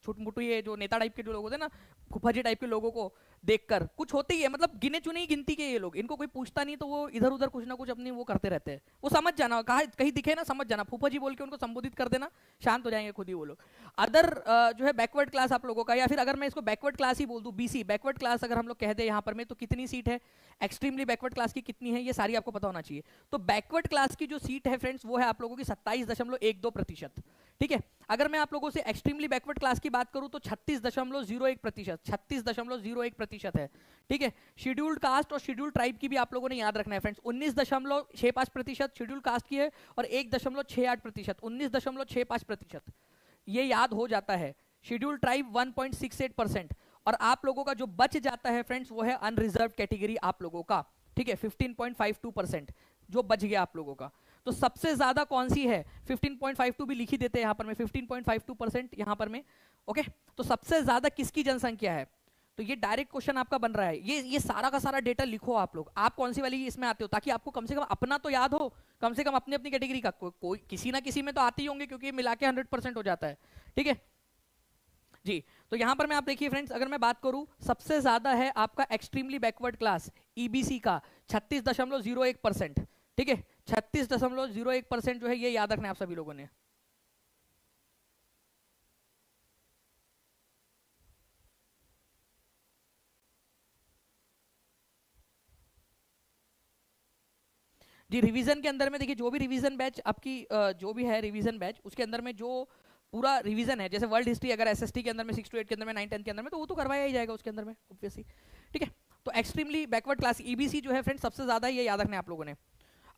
छुटमुटू ये जो नेता टाइप के जो लोग होते हैं ना, फूफा जी टाइप के लोगों को देखकर कुछ होते ही है, मतलब गिने चुने ही गिनती के ये लोग, इनको कोई पूछता नहीं तो वो इधर उधर कुछ ना कुछ अपनी वो करते रहते हैं। वो समझ जाना, कहा कहीं दिखे ना समझ जाना, फूफा जी बोल के उनको संबोधित कर देना, शांत हो जाएंगे खुद ही वो लोग। अदर जो है बैकवर्ड क्लास आप लोगों का, या फिर अगर मैं इसको बैकवर्ड क्लास ही बोल दूं, बीसी बैकवर्ड क्लास अगर हम लोग कह दे यहाँ पर में, तो कितनी सीट है, एक्सट्रीमली बैकवर्ड क्लास की कितनी है, ये सारी आपको पता होना चाहिए। तो बैकवर्ड क्लास की जो सीट है फ्रेंड्स वो है आप लोगों की 27.12%, ठीक है। अगर मैं आप लोगों से एक्सट्रीमली बैकवर्ड क्लास की बात करूं तो 36.01%, 36.01% है, ठीक है। शेड्यूल्ड कास्ट और शेड्यूल्ड ट्राइब की भी आप लोगों ने याद रखना है फ्रेंड्स, 19.65% शेड्यूल्ड कास्ट की है और 1.68%, 19.65%, ये याद हो जाता है। शेड्यूल्ड ट्राइब 1.68%, और आप लोगों का जो बच जाता है फ्रेंड्स वो है अनरिजर्व कैटेगरी आप लोगों का, ठीक है, 15.52% जो बच गया आप लोगों का। तो सबसे ज्यादा कौन सी है, 15.52 भी लिख ही देते हैं यहाँ पर में, 15.52% यहाँ पर में, ओके। तो सबसे ज्यादा किसकी जनसंख्या है, तो ये डायरेक्ट क्वेश्चन आपका बन रहा है। ये सारा का सारा डेटा लिखो आप लोग, आप कौन सी वाली इसमें आते हो, ताकि आपको कम से कम अपना तो याद हो, कम से कम अपनी अपनी कैटेगरी का कोई किसी ना किसी में तो आते ही होंगे, क्योंकि मिला के 100% हो जाता है, ठीक है जी। तो यहां पर मैं आप देखिए फ्रेंड्स, अगर मैं बात करूं सबसे ज्यादा है आपका एक्सट्रीमली बैकवर्ड क्लास ईबीसी का 36.01%, ठीक है, 36.01% जो है, ये याद रखना है आप सभी लोगों ने। जी रिवीजन के अंदर में देखिए, जो भी रिवीजन बैच आपकी जो भी है रिवीजन बैच, उसके अंदर में जो पूरा रिवीजन है, जैसे वर्ल्ड हिस्ट्री अगर एसएसटी के अंदर में 6 to 8 के अंदर में 9 10 के अंदर में, तो वो तो करवाया ही जाएगा उसके अंदर में ऑब्वियसली, ठीक है। तो एक्सट्रीमली बैकवर्ड क्लास ईबीसी जो है फ्रेंड्स सबसे ज्यादा, ये याद रखना है आप लोगों ने।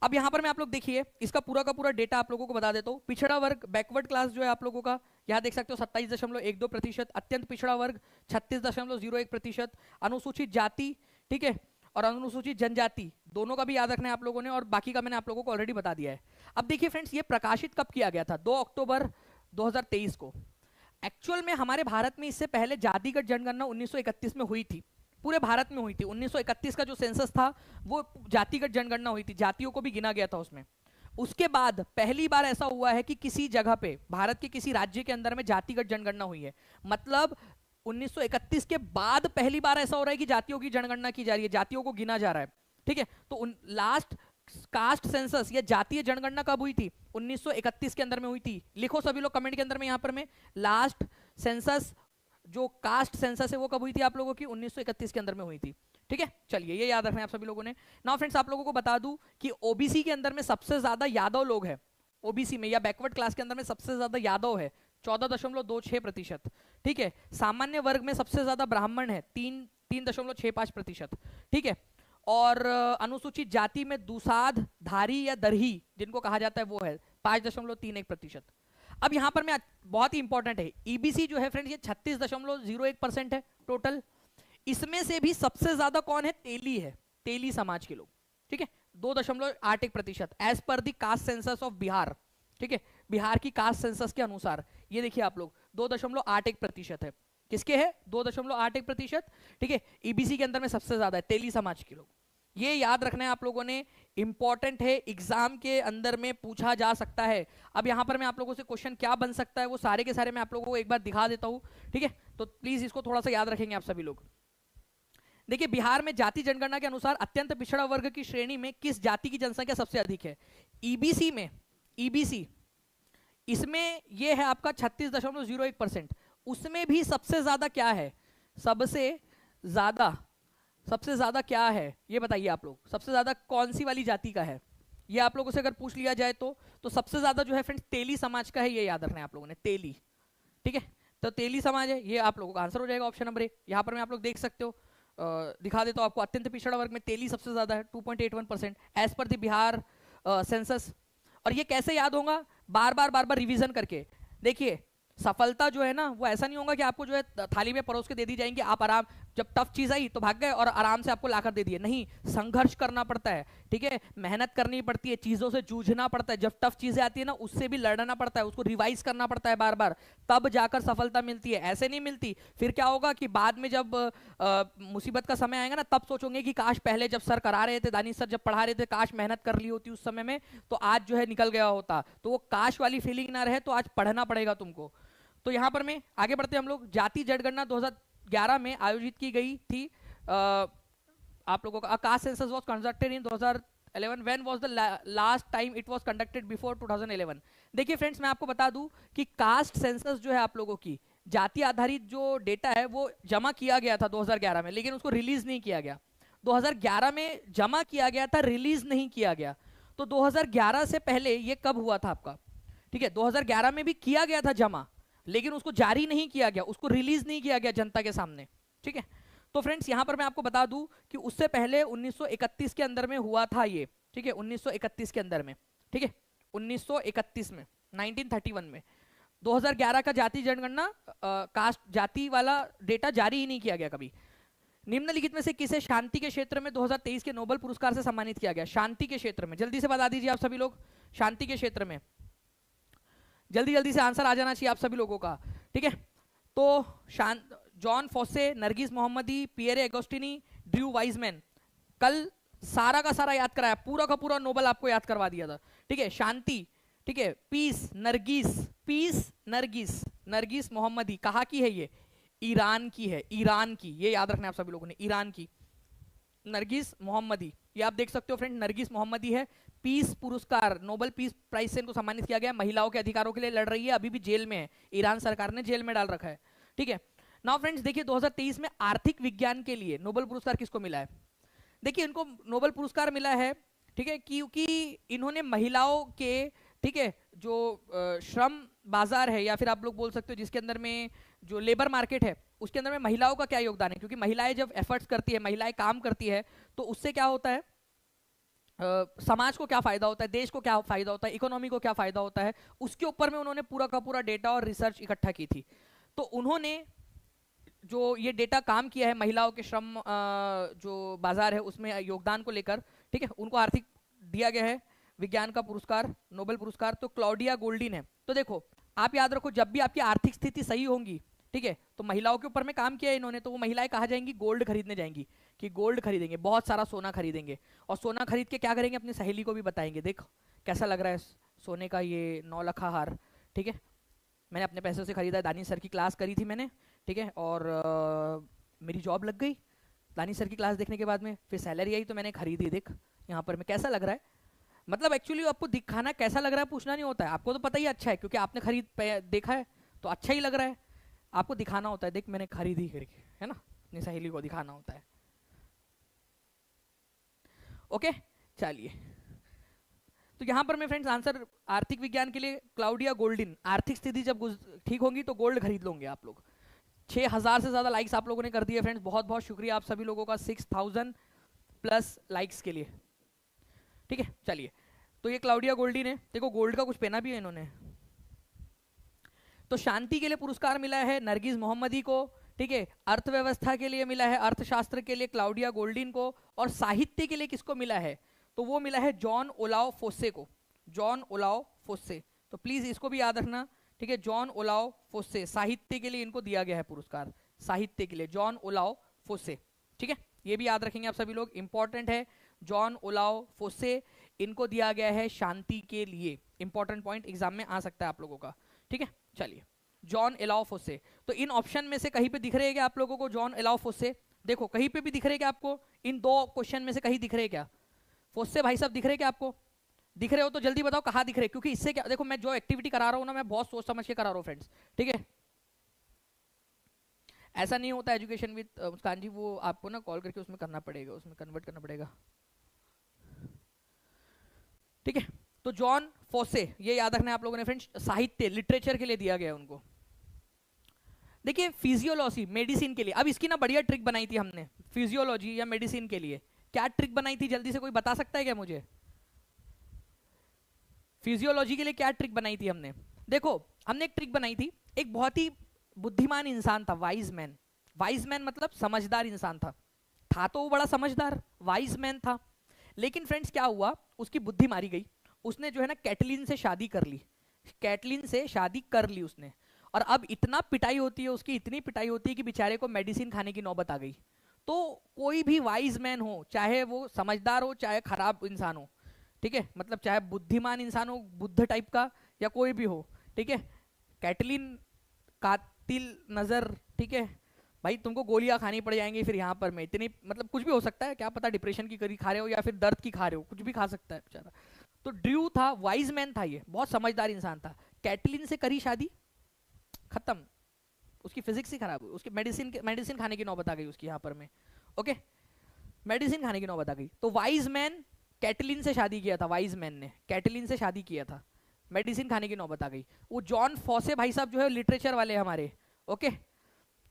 अब यहाँ पर मैं आप लोग देखिए इसका पूरा का पूरा डेटा आप लोगों को बता देता हूँ। पिछड़ा वर्ग बैकवर्ड क्लास जो है आप लोगों का, यहाँ देख सकते हो 27.12%, अत्यंत पिछड़ा वर्ग 36.01%, अनुसूचित जाति, ठीक है, और अनुसूचित जनजाति, दोनों का भी याद रखना है आप लोगों ने, और बाकी का मैंने आप लोगों को ऑलरेडी बता दिया है। अब देखिए फ्रेंड्स, ये प्रकाशित कब किया गया था, 2 अक्टूबर 2023 को। एक्चुअल में हमारे भारत में इससे पहले जातिगत जनगणना 1931 में हुई थी, पूरे भारत में हुई थी। 1931 का जो सेंसस था वो जातिगत जनगणना हुई थी, जातियों को भी गिना गया था उसमें। उसके बाद पहली बार ऐसा हुआ है कि किसी जगह पे भारत के किसी राज्य के अंदर में जातिगत जनगणना हुई है, मतलब 1931 के बाद पहली बार ऐसा हो रहा है कि जातियों की जनगणना की जा रही है, जातियों को गिना जा रहा है, ठीक है। तो लास्ट कास्ट सेंसस या जातीय जनगणना कब हुई थी, 1931 के अंदर में हुई थी। लिखो सभी लोग कमेंट के अंदर में यहाँ पर में, लास्ट सेंसस जो कास्ट सेंसस है वो कब हुई थी आप लोगों की, 1931 के अंदर में हुई थी, ठीक है। चलिए ये याद रखना है आप सभी लोगों ने। नाउ फ्रेंड्स, आप लोगों को बता दूं कि ओबीसी के अंदर में सबसे ज्यादा यादव लोग हैं, ओबीसी में या बैकवर्ड क्लास के अंदर में सबसे ज्यादा यादव है 14.26%, ठीक है। सामान्य वर्ग में सबसे ज्यादा ब्राह्मण है 3.65%, ठीक है। और अनुसूचित जाति में दुसाध, धारी या दरही जिनको कहा जाता है वो है 5.31%। अब यहां पर मैं बहुत ही इंपॉर्टेंट है, ईबीसी जो है फ्रेंड्स ये 36.01% है टोटल। इसमें से भी सबसे ज्यादा कौन है, तेली है, तेली समाज के लोग, ठीक है, 2.81% as per the caste census of Bihar, ठीक है, बिहार की कास्ट सेंसस के अनुसार। ये देखिए आप लोग 2.81% है, किसके है 2.81%, ठीक है। ईबीसी के अंदर में सबसे ज्यादा है तेली समाज के लोग, ये याद रखना है आप लोगों ने, इंपॉर्टेंट है, एग्जाम के अंदर में पूछा जा सकता है। अब यहां पर मैं आप लोगों से क्वेश्चन क्या बन सकता है वो सारे के सारे मैं आप लोगों को एक बार दिखा देता हूं, ठीक है। तो प्लीज इसको थोड़ा सा याद रखेंगे आप सभी लोग। देखिए बिहार में जाति जनगणना के अनुसार अत्यंत पिछड़ा वर्ग की श्रेणी में किस जाति की जनसंख्या सबसे अधिक है, ईबीसी में, ईबीसी इसमें यह है आपका 36.01%। उसमें भी सबसे ज्यादा क्या है, सबसे ज्यादा क्या है ये बताइए आप लोग, सबसे ज्यादा कौन सी वाली जाति का है, ये आप लोगों से अगर पूछ लिया जाए तो सबसे ज्यादा जो है फ्रेंड्स तेली समाज का है, ये याद रखना है आप लोगों ने, तेली। ठीक है, तो तेली समाज है, ये आप लोगों का आंसर हो जाएगा ऑप्शन नंबर ए। यहाँ पर मैं आप लोग देख सकते हो, दिखा देता हूँ आपको, अत्यंत पिछड़ा वर्ग में तेली सबसे ज्यादा है 2.81% एज पर द बिहार सेंसस। और ये कैसे याद होगा, बार बार रिवीजन करके। देखिए सफलता जो है ना वो ऐसा नहीं होगा कि आपको जो है थाली में परोस के दे दी जाएंगी, आप आराम, जब टफ चीज आई तो भाग गए और आराम से आपको लाकर दे दिए, नहीं, संघर्ष करना पड़ता है। ठीक है, मेहनत करनी पड़ती है, चीजों से जूझना पड़ता है, जब टफ चीजें आती है ना उससे भी लड़ना पड़ता है, उसको रिवाइज करना पड़ता है बार बार, तब जाकर सफलता मिलती है, ऐसे नहीं मिलती। फिर क्या होगा कि बाद में जब मुसीबत का समय आएगा ना तब सोचोगे कि काश पहले जब सर करा रहे थे, दानिश सर जब पढ़ा रहे थे, काश मेहनत कर ली होती उस समय में तो आज जो है निकल गया होता। तो वो काश वाली फीलिंग ना रहे तो आज पढ़ना पड़ेगा तुमको। तो यहां पर मैं आगे बढ़ते हम लोग, जाति जनगणना 2011 में आयोजित की गई थी। आप लोगों का caste census was conducted in 2011, when was the last time it was conducted before 2011। देखिए फ्रेंड्स मैं आपको बता दूं कि कास्ट सेंसस जो है आप लोगों की जाति आधारित जो डेटा है वो जमा किया गया था 2011 में, लेकिन उसको रिलीज नहीं किया गया। 2011 में जमा किया गया था, रिलीज नहीं किया गया। तो 2011 से पहले ये कब हुआ था आपका, ठीक है, 2011 में भी किया गया था जमा, लेकिन उसको जारी नहीं किया गया, उसको रिलीज नहीं किया गया जनता के सामने। ठीक है, तो फ्रेंड्स यहां पर मैं आपको बता दूं कि उससे पहले 1931 के अंदर में हुआ था ये। ठीक है, 1931 के अंदर में, ठीक है, 1931 में, 1931 में। 2011 का जाति जनगणना कास्ट जाति वाला डेटा जारी ही नहीं किया गया कभी। निम्नलिखित में से किसे शांति के क्षेत्र में 2023 के नोबेल पुरस्कार से सम्मानित किया गया? शांति के क्षेत्र में, जल्दी से बता दीजिए आप सभी लोग, शांति के क्षेत्र में जल्दी जल्दी से आंसर आ जाना चाहिए आप सभी लोगों का। ठीक है, तो जॉन फॉसे, नरगिस मोहम्मदी, पियरे एगोस्टिनी, ड्रू वाइजमैन। कल सारा का सारा याद कराया, पूरा का पूरा नोबेल आपको याद करवा दिया था। ठीक है, शांति, ठीक है, पीस नरगिस, पीस नरगिस, नरगिस मोहम्मदी कहाँ की है ये? ईरान की है, ईरान की, ये याद रखना है आप सभी लोगों ने, ईरान की नरगिस मोहम्मदी। ये आप देख सकते हो फ्रेंड, नरगिस मोहम्मदी है। पीस पुरस्कार, नोबेल पीस प्राइज से इनको सम्मानित किया गया। महिलाओं के अधिकारों के लिए लड़ रही है, अभी भी जेल में है, ईरान सरकार ने जेल में डाल रखा है। ठीक है, नाउ फ्रेंड्स देखिए 2023 में आर्थिक विज्ञान के लिए नोबेल पुरस्कार किसको मिला है? देखिए इनको नोबेल पुरस्कार मिला है, ठीक है, क्योंकि इन्होंने महिलाओं के, ठीक है, जो श्रम बाजार है या फिर आप लोग बोल सकते हो जिसके अंदर में जो लेबर मार्केट है उसके अंदर में महिलाओं का क्या योगदान है, क्योंकि महिलाएं जब एफर्ट्स करती है, महिलाएं काम करती है तो उससे क्या होता है, समाज को क्या फायदा होता है, देश को क्या फायदा होता है, इकोनॉमी को क्या फायदा होता है, उसके ऊपर में उन्होंने पूरा का पूरा डेटा और रिसर्च इकट्ठा की थी। तो उन्होंने जो ये डेटा काम किया है महिलाओं के श्रम जो बाजार है उसमें योगदान को लेकर, ठीक है, उनको आर्थिक दिया गया है विज्ञान का पुरस्कार, नोबेल पुरस्कार, तो क्लॉडिया गोल्डिन है। तो देखो आप याद रखो, जब भी आपकी आर्थिक स्थिति सही होगी, ठीक है, तो महिलाओं के ऊपर में काम किया है इन्होंने, तो वो महिलाएं कहा जाएंगी, गोल्ड खरीदने जाएंगी, कि गोल्ड खरीदेंगे, बहुत सारा सोना खरीदेंगे, और सोना खरीद के क्या करेंगे, अपनी सहेली को भी बताएंगे, देखो कैसा लग रहा है सोने का ये 9 लखा हार, ठीक है, मैंने अपने पैसों से खरीदा है, दानिश सर की क्लास करी थी मैंने, ठीक है, और मेरी जॉब लग गई दानिश सर की क्लास देखने के बाद में, फिर सैलरी आई तो मैंने खरीदी, देख यहाँ पर मैं कैसा लग रहा है। मतलब एक्चुअली आपको दिखाना कैसा लग रहा है पूछना नहीं होता है, आपको तो पता ही अच्छा है क्योंकि आपने देखा है तो अच्छा ही लग रहा है, आपको दिखाना होता है, देख मैंने खरीदी करके, है ना, अपनी सहेली को दिखाना होता है। ओके चलिए, तो यहां पर मैं फ्रेंड्स आंसर आर्थिक विज्ञान के लिए क्लाउडिया गोल्डिन, आर्थिक स्थिति जब ठीक होंगी तो गोल्ड खरीद लोगे आप लोग। 6000 से ज्यादा लाइक्स आप लोगों ने कर दिए फ्रेंड्स, बहुत बहुत शुक्रिया आप सभी लोगों का 6000 प्लस लाइक्स के लिए। ठीक है चलिए, तो ये क्लाउडिया गोल्डिन है, देखो गोल्ड का कुछ पहना भी है इन्होंने। तो शांति के लिए पुरस्कार मिला है नरगिस मोहम्मदी को, ठीक है, अर्थव्यवस्था के लिए मिला है, अर्थशास्त्र के लिए क्लाउडिया गोल्डिन को, और साहित्य के लिए किसको मिला है, तो वो मिला है जॉन ओलाओ फोस्से को, जॉन ओलाओ फोस्से। तो प्लीज इसको भी याद रखना, ठीक है, जॉन ओलाओ फोस्से, साहित्य के लिए इनको दिया गया है पुरस्कार, साहित्य के लिए जॉन ओलाओ फोस्से। ठीक है, ये भी याद रखेंगे आप सभी लोग, इंपॉर्टेंट है, जॉन ओलाओ फोस्से, इनको दिया गया है शांति के लिए, इंपॉर्टेंट पॉइंट एग्जाम में आ सकता है आप लोगों का। ठीक है चलिए, जॉन एलाओ फोस्से, तो इन ऑप्शन में से कहीं पे दिख रहे हैं क्या आप लोगों को जॉन एलाओ फोस्से? देखो कहीं पे भी दिख रहे हैं क्या आपको, इन दो क्वेश्चन में से कहीं दिख रहे हैं क्या फोस्से भाई साहब, दिख रहे हैं क्या आपको? दिख रहे हो तो जल्दी बताओ कहाँ दिख रहे हैं, क्योंकि इससे क्या, देखो मैं जो एक्टिविटी करा रहा हूँ ना मैं बहुत सोच समझ के करा रहा हूँ फ्रेंड्स, ठीक है, ऐसा नहीं होता एजुकेशन विद मुस्कान जी, वो आपको ना कॉल करके उसमें करना पड़ेगा, उसमें कन्वर्ट करना पड़ेगा। ठीक है। तो जॉन फोसे, ये याद रखना है आप लोगों ने फ्रेंड्स, साहित्य लिटरेचर के लिए दिया गया उनको। देखिए फिजियोलॉजी मेडिसिन के लिए, अब इसकी ना बढ़िया ट्रिक बनाई थी हमने फिजियोलॉजी या मेडिसिन के लिए। क्या ट्रिक बनाई थी जल्दी से कोई बता सकता है क्या मुझे? फिजियोलॉजी के लिए क्या ट्रिक बनाई थी हमने? देखो हमने एक ट्रिक बनाई थी, एक बहुत ही बुद्धिमान इंसान था, वाइज मैन। वाइज मैन मतलब समझदार इंसान था तो वो बड़ा समझदार वाइज मैन था। लेकिन फ्रेंड्स क्या हुआ, उसकी बुद्धि मारी गई। उसने जो है ना कैटलिन से शादी कर ली, कैटलिन से शादी कर ली उसने। और अब इतना पिटाई होती है उसकी, इतनी पिटाई होती है कि बेचारे को मेडिसिन खाने की नौबत आ गई। तो कोई भी वाइज मैन हो, चाहे वो समझदार हो चाहे खराब इंसान हो, ठीक है, मतलब चाहे बुद्धिमान इंसान हो बुद्ध टाइप का या कोई भी हो, ठीक है, कैटलिन कातिल नजर, ठीक है भाई, तुमको गोलियां खानी पड़ जाएंगी फिर यहाँ पर। मैं इतनी मतलब कुछ भी हो सकता है, क्या पता डिप्रेशन की करी खा रहे हो या फिर दर्द की खा रहे हो, कुछ भी खा सकता है बेचारा। तो ड्रू था, वाइज मैन था, ये बहुत समझदार इंसान था। कैटलिन से करी शादी, खत्म, उसकी फिजिक्स ही खराब हुई, उसकी मेडिसिन खाने की नौबत आ गई उसकी यहाँ पर में। ओके, मेडिसिन खाने की नौबत आ गई। तो वाइज मैन कैटलिन से शादी किया था, वाइज मैन ने कैटलिन से शादी किया था, मेडिसिन खाने की नौबत आ गई। वो जॉन फॉसे भाई साहब जो है लिटरेचर वाले हमारे। ओके,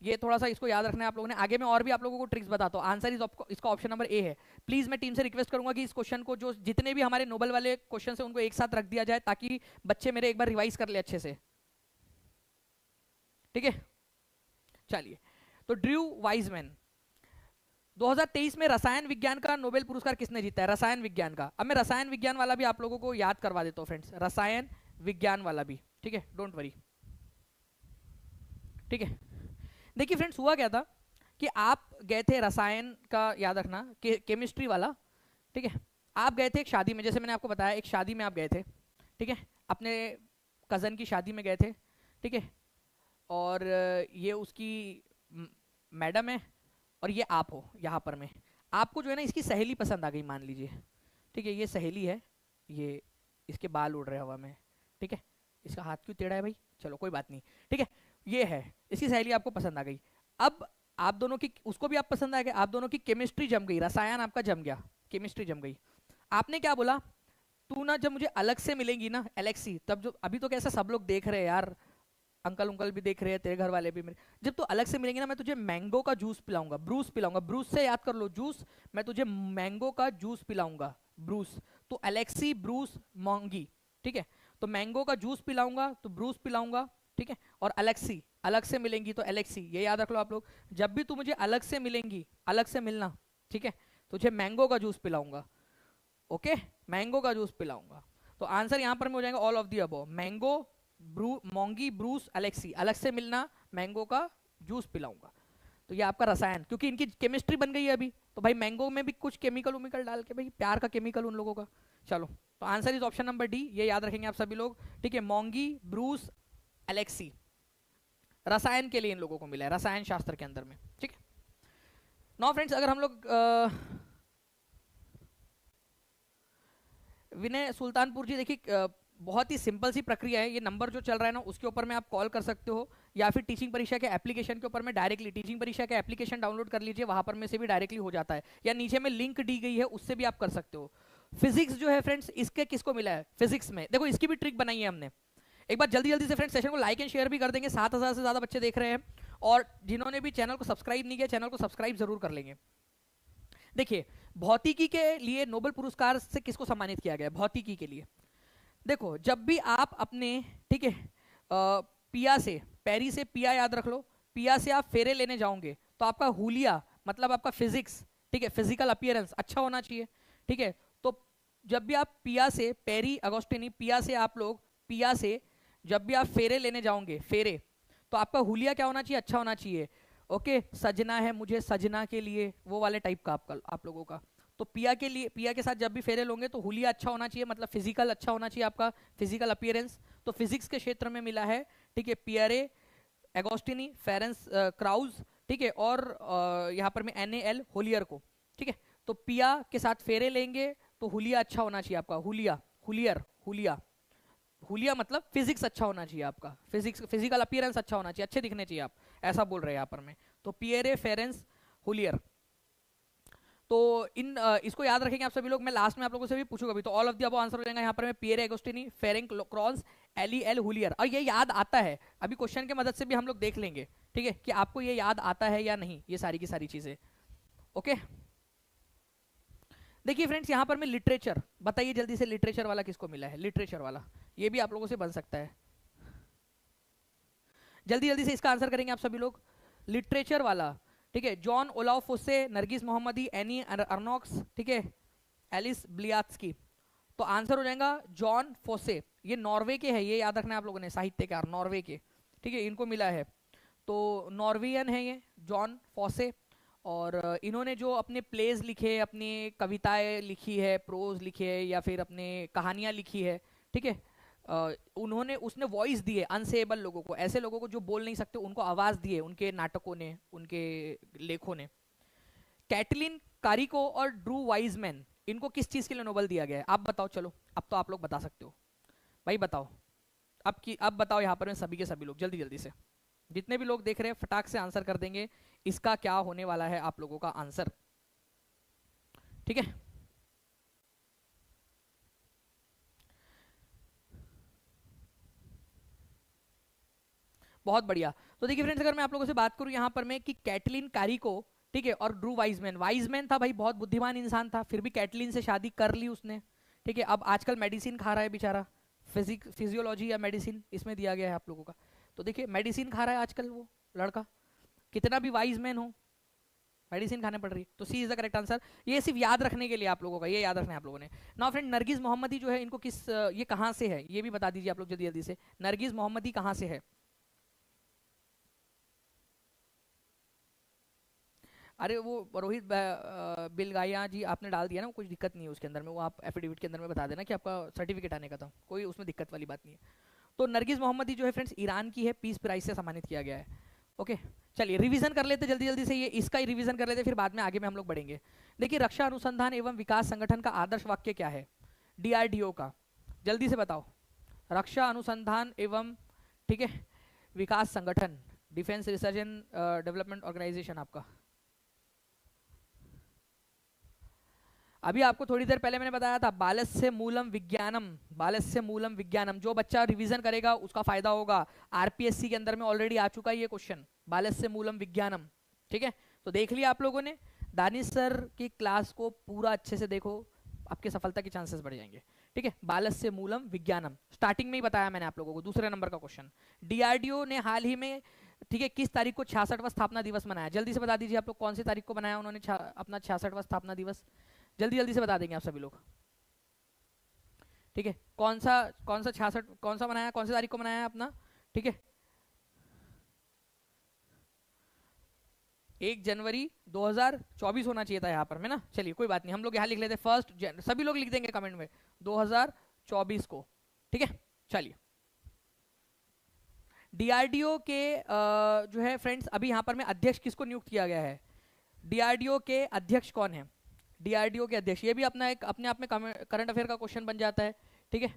ये थोड़ा सा इसको याद रखना है आप लोगों ने। आगे मैं और भी आप लोगों को ट्रिक्स बताता हूँ। आंसर इसका ऑप्शन नंबर ए है। प्लीज मैं टीम से रिक्वेस्ट करूंगा कि इस क्वेश्चन को, जो जितने भी हमारे नोबल वाले क्वेश्चन है उनको एक साथ रख दिया जाए ताकि बच्चे मेरे एक बार रिवाइज कर ले अच्छे से, ठीक है। चलिए, तो ड्रू वाइजमैन 2023 में रसायन विज्ञान का नोबेल पुरस्कार किसने जीता है? रसायन विज्ञान का। अब मैं रसायन विज्ञान वाला भी आप लोगों को याद करवा देता हूँ फ्रेंड्स, रसायन विज्ञान वाला भी, ठीक है, डोंट वरी, ठीक है। देखिए फ्रेंड्स हुआ क्या था कि आप गए थे रसायन का, याद रखना, केमिस्ट्री वाला, ठीक है। आप गए थे एक शादी में, जैसे मैंने आपको बताया एक शादी में आप गए थे, ठीक है, अपने कजन की शादी में गए थे, ठीक है। और ये उसकी मैडम है और ये आप हो यहाँ पर में। आपको जो है ना इसकी सहेली पसंद आ गई मान लीजिए, ठीक है, ये सहेली है, ये इसके बाल उड़ रहे हवा में, ठीक है, इसका हाथ क्यों टेढ़ा है भाई, चलो कोई बात नहीं, ठीक है, ये है इसकी सहेली आपको पसंद आ गई। अब आप दोनों की, उसको भी आप पसंद आ गए, आप दोनों की केमिस्ट्री जम गई, रसायन आपका जम गया, केमिस्ट्री जम गई। आपने क्या बोला, तू ना जब मुझे अलग से मिलेंगी ना एलेक्सी, तब जो अभी तो कैसा सब लोग देख रहे हैं यार, अंकल उंकल भी देख रहे हैं, तेरे घर वाले भी मेरे, जब तू अलग से मिलेंगी ना मैं तुझे मैंगो का जूस पिलाऊंगा, ब्रूस पिलाऊंगा, ब्रूस से याद कर लो जूस, मैं तुझे मैंगो का जूस पिलाऊंगा, ब्रूस, तो अलेक्सी ब्रूस मोंगी, ठीक है, तो मैंगो का जूस पिलाऊंगा तो ब्रूस पिलाऊंगा, ठीक है, और अलेक्सी अलग से मिलेंगी तो एलेक्सी, ये याद रख लो आप लोग। जब भी तू मुझे अलग से मिलेंगी, अलग से मिलना, ठीक है, तुझे मैंगो का जूस पिलाऊंगा, ओके, मैंगो का जूस पिलाऊंगा। तो आंसर यहां पर में हो जाएगा all of the above, mango, मोंगी, Bruce, Alexei, अलग से मिलना, मैंगो का जूस पिलाऊंगा। तो ये आपका रसायन, क्योंकि इनकी केमिस्ट्री बन गई है अभी, तो भाई मैंगो में भी कुछ केमिकल उमिकल डाल के, भाई प्यार का केमिकल उन लोगों का। चलो, तो answer is option number D, ये याद रखेंगे आप सभी लोग, ठीक है, मोंगी, ब्रूस, अलेक्सी, रसायन के लिए इन लोगों को मिला है, रसायन शास्त्र के अंदर में, ठीक है। नाउ फ्रेंड्स, अगर हम लोग विनय सुल्तानपुर जी, देखिए बहुत ही सिंपल सी प्रक्रिया है, ये नंबर जो चल रहा है ना उसके ऊपर में आप कॉल कर सकते हो, या फिर टीचिंग परीक्षा के एप्लीकेशन के ऊपर में डायरेक्टली, टीचिंग परीक्षा के एप्लीकेशन डाउनलोड कर लीजिए, वहां पर में से भी डायरेक्टली हो जाता है, या नीचे में लिंक दी गई है उससे भी आप कर सकते हो। फिजिक्स जो है फ्रेंड्स, इसके किसको मिला है फिजिक्स में, देखो इसकी भी ट्रिक बनाई है हमने। एक बार जल्दी जल्दी से फ्रेंड्स सेशन को लाइक एंड शेयर भी कर देंगे, 7000 से ज्यादा बच्चे देख रहे हैं, और जिन्होंने भी चैनल को सब्सक्राइब नहीं किया चैनल को सब्सक्राइब जरूर कर लेंगे। देखिए भौतिकी के लिए नोबेल पुरस्कार से किसको सम्मानित किया गया, भौतिकी के लिए। देखो जब भी आप अपने, ठीक है, पिया से, पैरी से पिया याद रख लो, पिया से आप फेरे लेने जाओगे तो आपका हुलिया मतलब आपका फिजिक्स, ठीक है, फिजिकल अपीयरेंस अच्छा होना चाहिए, ठीक है। तो जब भी आप पिया से, पेरी अगोस्टिनी, पिया से आप लोग, पिया से जब भी आप फेरे लेने जाओगे, फेरे, तो आपका हुलिया क्या होना चाहिए, अच्छा होना चाहिए, ओके, सजना है मुझे सजना के लिए, वो वाले टाइप का आपका, आप लोगों का। तो पिया के लिए, पिया के साथ जब भी फेरे लोगे तो हुलिया अच्छा होना चाहिए, मतलब फिजिकल अच्छा होना चाहिए आपका, फिजिकल अपीयरेंस। तो फिजिक्स के क्षेत्र में मिला है, ठीक है, पियरे एगोस्टिनी, फेरेंस क्राउज, ठीक है, और यहाँ पर में NaL होलियर को, ठीक है। तो पिया के साथ फेरे लेंगे तो हुलिया अच्छा होना चाहिए आपका, हुलिया, हुलियर, हुलिया, हुलिया मतलब फिजिक्स अच्छा होना चाहिए आपका, फिजिक्स, फिजिकल अपीयरेंस अच्छा होना चाहिए, अच्छे दिखने चाहिए आप, ऐसा बोल रहे हैं यहाँ पर में। तो पियरे, फेरेंस, हुलियर। तो इसको याद रखेंगे आप सभी लोग। मैं लास्ट में आप लोगों से भी पूछूंगा भी, तो all of the above answer हो जाएगा यहाँ पर में Pierre Agostini, Ferenc Krausz, Anne L'Huillier. और ये याद आता है, अभी क्वेश्चन की मदद से भी हम लोग देख लेंगे, ठीक है, कि आपको ये याद आता है या नहीं, ये सारी की सारी चीजें। ओके, देखिए फ्रेंड्स यहाँ पर मैं लिटरेचर, बताइए जल्दी से लिटरेचर वाला किसको मिला है, लिटरेचर वाला, ये भी आप लोगों से बन सकता है। जल्दी जल्दी से इसका आंसर करेंगे आप सभी लोग। लिटरेचर वाला, ठीक है, जॉन ओलाव फोसे, नरगिस मोहम्मदी, एनी अर्नॉक्स, ठीक है, एलिस ब्लियात्स्की। तो आंसर हो जाएगा जॉन फोसे। ये नॉर्वे के हैं, ये याद रखना है आप लोगों ने, साहित्यकार नॉर्वे के, ठीक है, इनको मिला है। तो नॉर्वेयन है ये जॉन फोसे, और इन्होंने जो अपने प्लेज लिखे, अपनी कविताएं लिखी है, प्रोज लिखे है, या फिर अपने कहानियां लिखी है, ठीक है, उन्होंने उसने वॉइस दी है अनसेबल लोगों को, ऐसे लोगों को जो बोल नहीं सकते, उनको आवाज दी है उनके नाटकों ने, उनके लेखों ने। कैटलिन कारिको और ड्रू वाइजमैन, इनको किस चीज के लिए नोबेल दिया गया है, आप बताओ। चलो अब तो आप लोग बता सकते हो भाई, बताओ अब बताओ यहाँ पर में सभी के सभी लोग जल्दी जल्दी से, जितने भी लोग देख रहे हैं फटाक से आंसर कर देंगे। इसका क्या होने वाला है आप लोगों का आंसर, ठीक है। बहुत बढ़िया। तो देखिए फ्रेंड्स, अगर मैं आप लोगों से बात करूं यहाँ पर मैं कि कैटलिन कारिको, ठीक है, और ड्रू वाइजमैन, वाइजमैन था भाई बहुत बुद्धिमान इंसान था, फिर भी कैटलिन से शादी कर ली उसने, ठीक है। अब आजकल मेडिसिन खा रहा है बेचारा, फिजियोलॉजी या मेडिसिन इसमें दिया गया है आप लोगों का। तो देखिए मेडिसिन खा रहा है आजकल वो लड़का, कितना भी वाइज मैन हो मेडिसिन खाने पड़ रही है। तो सी इज द करेक्ट आंसर। ये सिर्फ याद रखने के लिए आप लोगों का, ये याद रखना है आप लोगों ने। नाउ फ्रेंड, नरगिस मोहम्मदी जो है, इनको किस ये कहाँ से है, ये भी बता दीजिए आप लोग जल्दी जल्दी से। नरगिस मोहम्मदी कहाँ से है? अरे वो रोहित बिलगाया जी आपने डाल दिया ना, कुछ दिक्कत नहीं है उसके अंदर में, वो आप एफिडेविट के अंदर में बता देना कि आपका सर्टिफिकेट आने का था, कोई उसमें दिक्कत वाली बात नहीं है। तो नरगिस मोहम्मदी जो है फ्रेंड्स ईरान की है, पीस प्राइज से सम्मानित किया गया है। ओके, चलिए रिवीजन कर लेते जल्दी जल्दी से, ये इसका ही रिवीजन कर लेते, फिर बाद में आगे में हम लोग बढ़ेंगे। देखिए, रक्षा अनुसंधान एवं विकास संगठन का आदर्श वाक्य क्या है, डीआरडीओ का, जल्दी से बताओ। रक्षा अनुसंधान एवं, ठीक है, विकास संगठन, Defence Research and Development Organisation आपका। अभी आपको थोड़ी देर पहले मैंने बताया था, बालस्य मूलम विज्ञानम, बालस्य मूलम विज्ञानम। जो बच्चा रिवीजन करेगा उसका फायदा होगा। आरपीएससी के अंदर में ऑलरेडी आ चुका है ये क्वेश्चन, बालस्य मूलम विज्ञानम, ठीक है। तो देख लिया आप लोगों ने, दानिश सर की क्लास को पूरा अच्छे से देखो, आपके सफलता के चांसेस बढ़ जाएंगे, ठीक है। बालस्य मूलम विज्ञानम स्टार्टिंग में ही बताया मैंने आप लोगों को। दूसरे नंबर का क्वेश्चन, डीआरडीओ ने हाल ही में, ठीक है, किस तारीख को 66वां स्थापना दिवस मनाया? जल्दी से बता दीजिए आप लोग, कौन सी तारीख को मनाया उन्होंने अपना 66वां स्थापना दिवस? जल्दी जल्दी से बता देंगे आप सभी लोग, ठीक है। कौन सा 66 कौन सा मनाया, कौन सी तारीख को मनाया अपना, ठीक है। 1 जनवरी 2024 होना चाहिए था यहाँ पर में ना। चलिए कोई बात नहीं, हम लोग यहाँ लिख लेते 1 सभी लोग लिख देंगे कमेंट में 2024 को, ठीक है। चलिए, डीआरडीओ के जो है फ्रेंड्स, अभी यहाँ पर में अध्यक्ष किसको नियुक्त किया गया है? डीआरडीओ के अध्यक्ष कौन है? डीआरडीओ के अध्यक्ष, ये भी अपना एक अपने आप में करंट अफेयर का क्वेश्चन बन जाता है, ठीक है।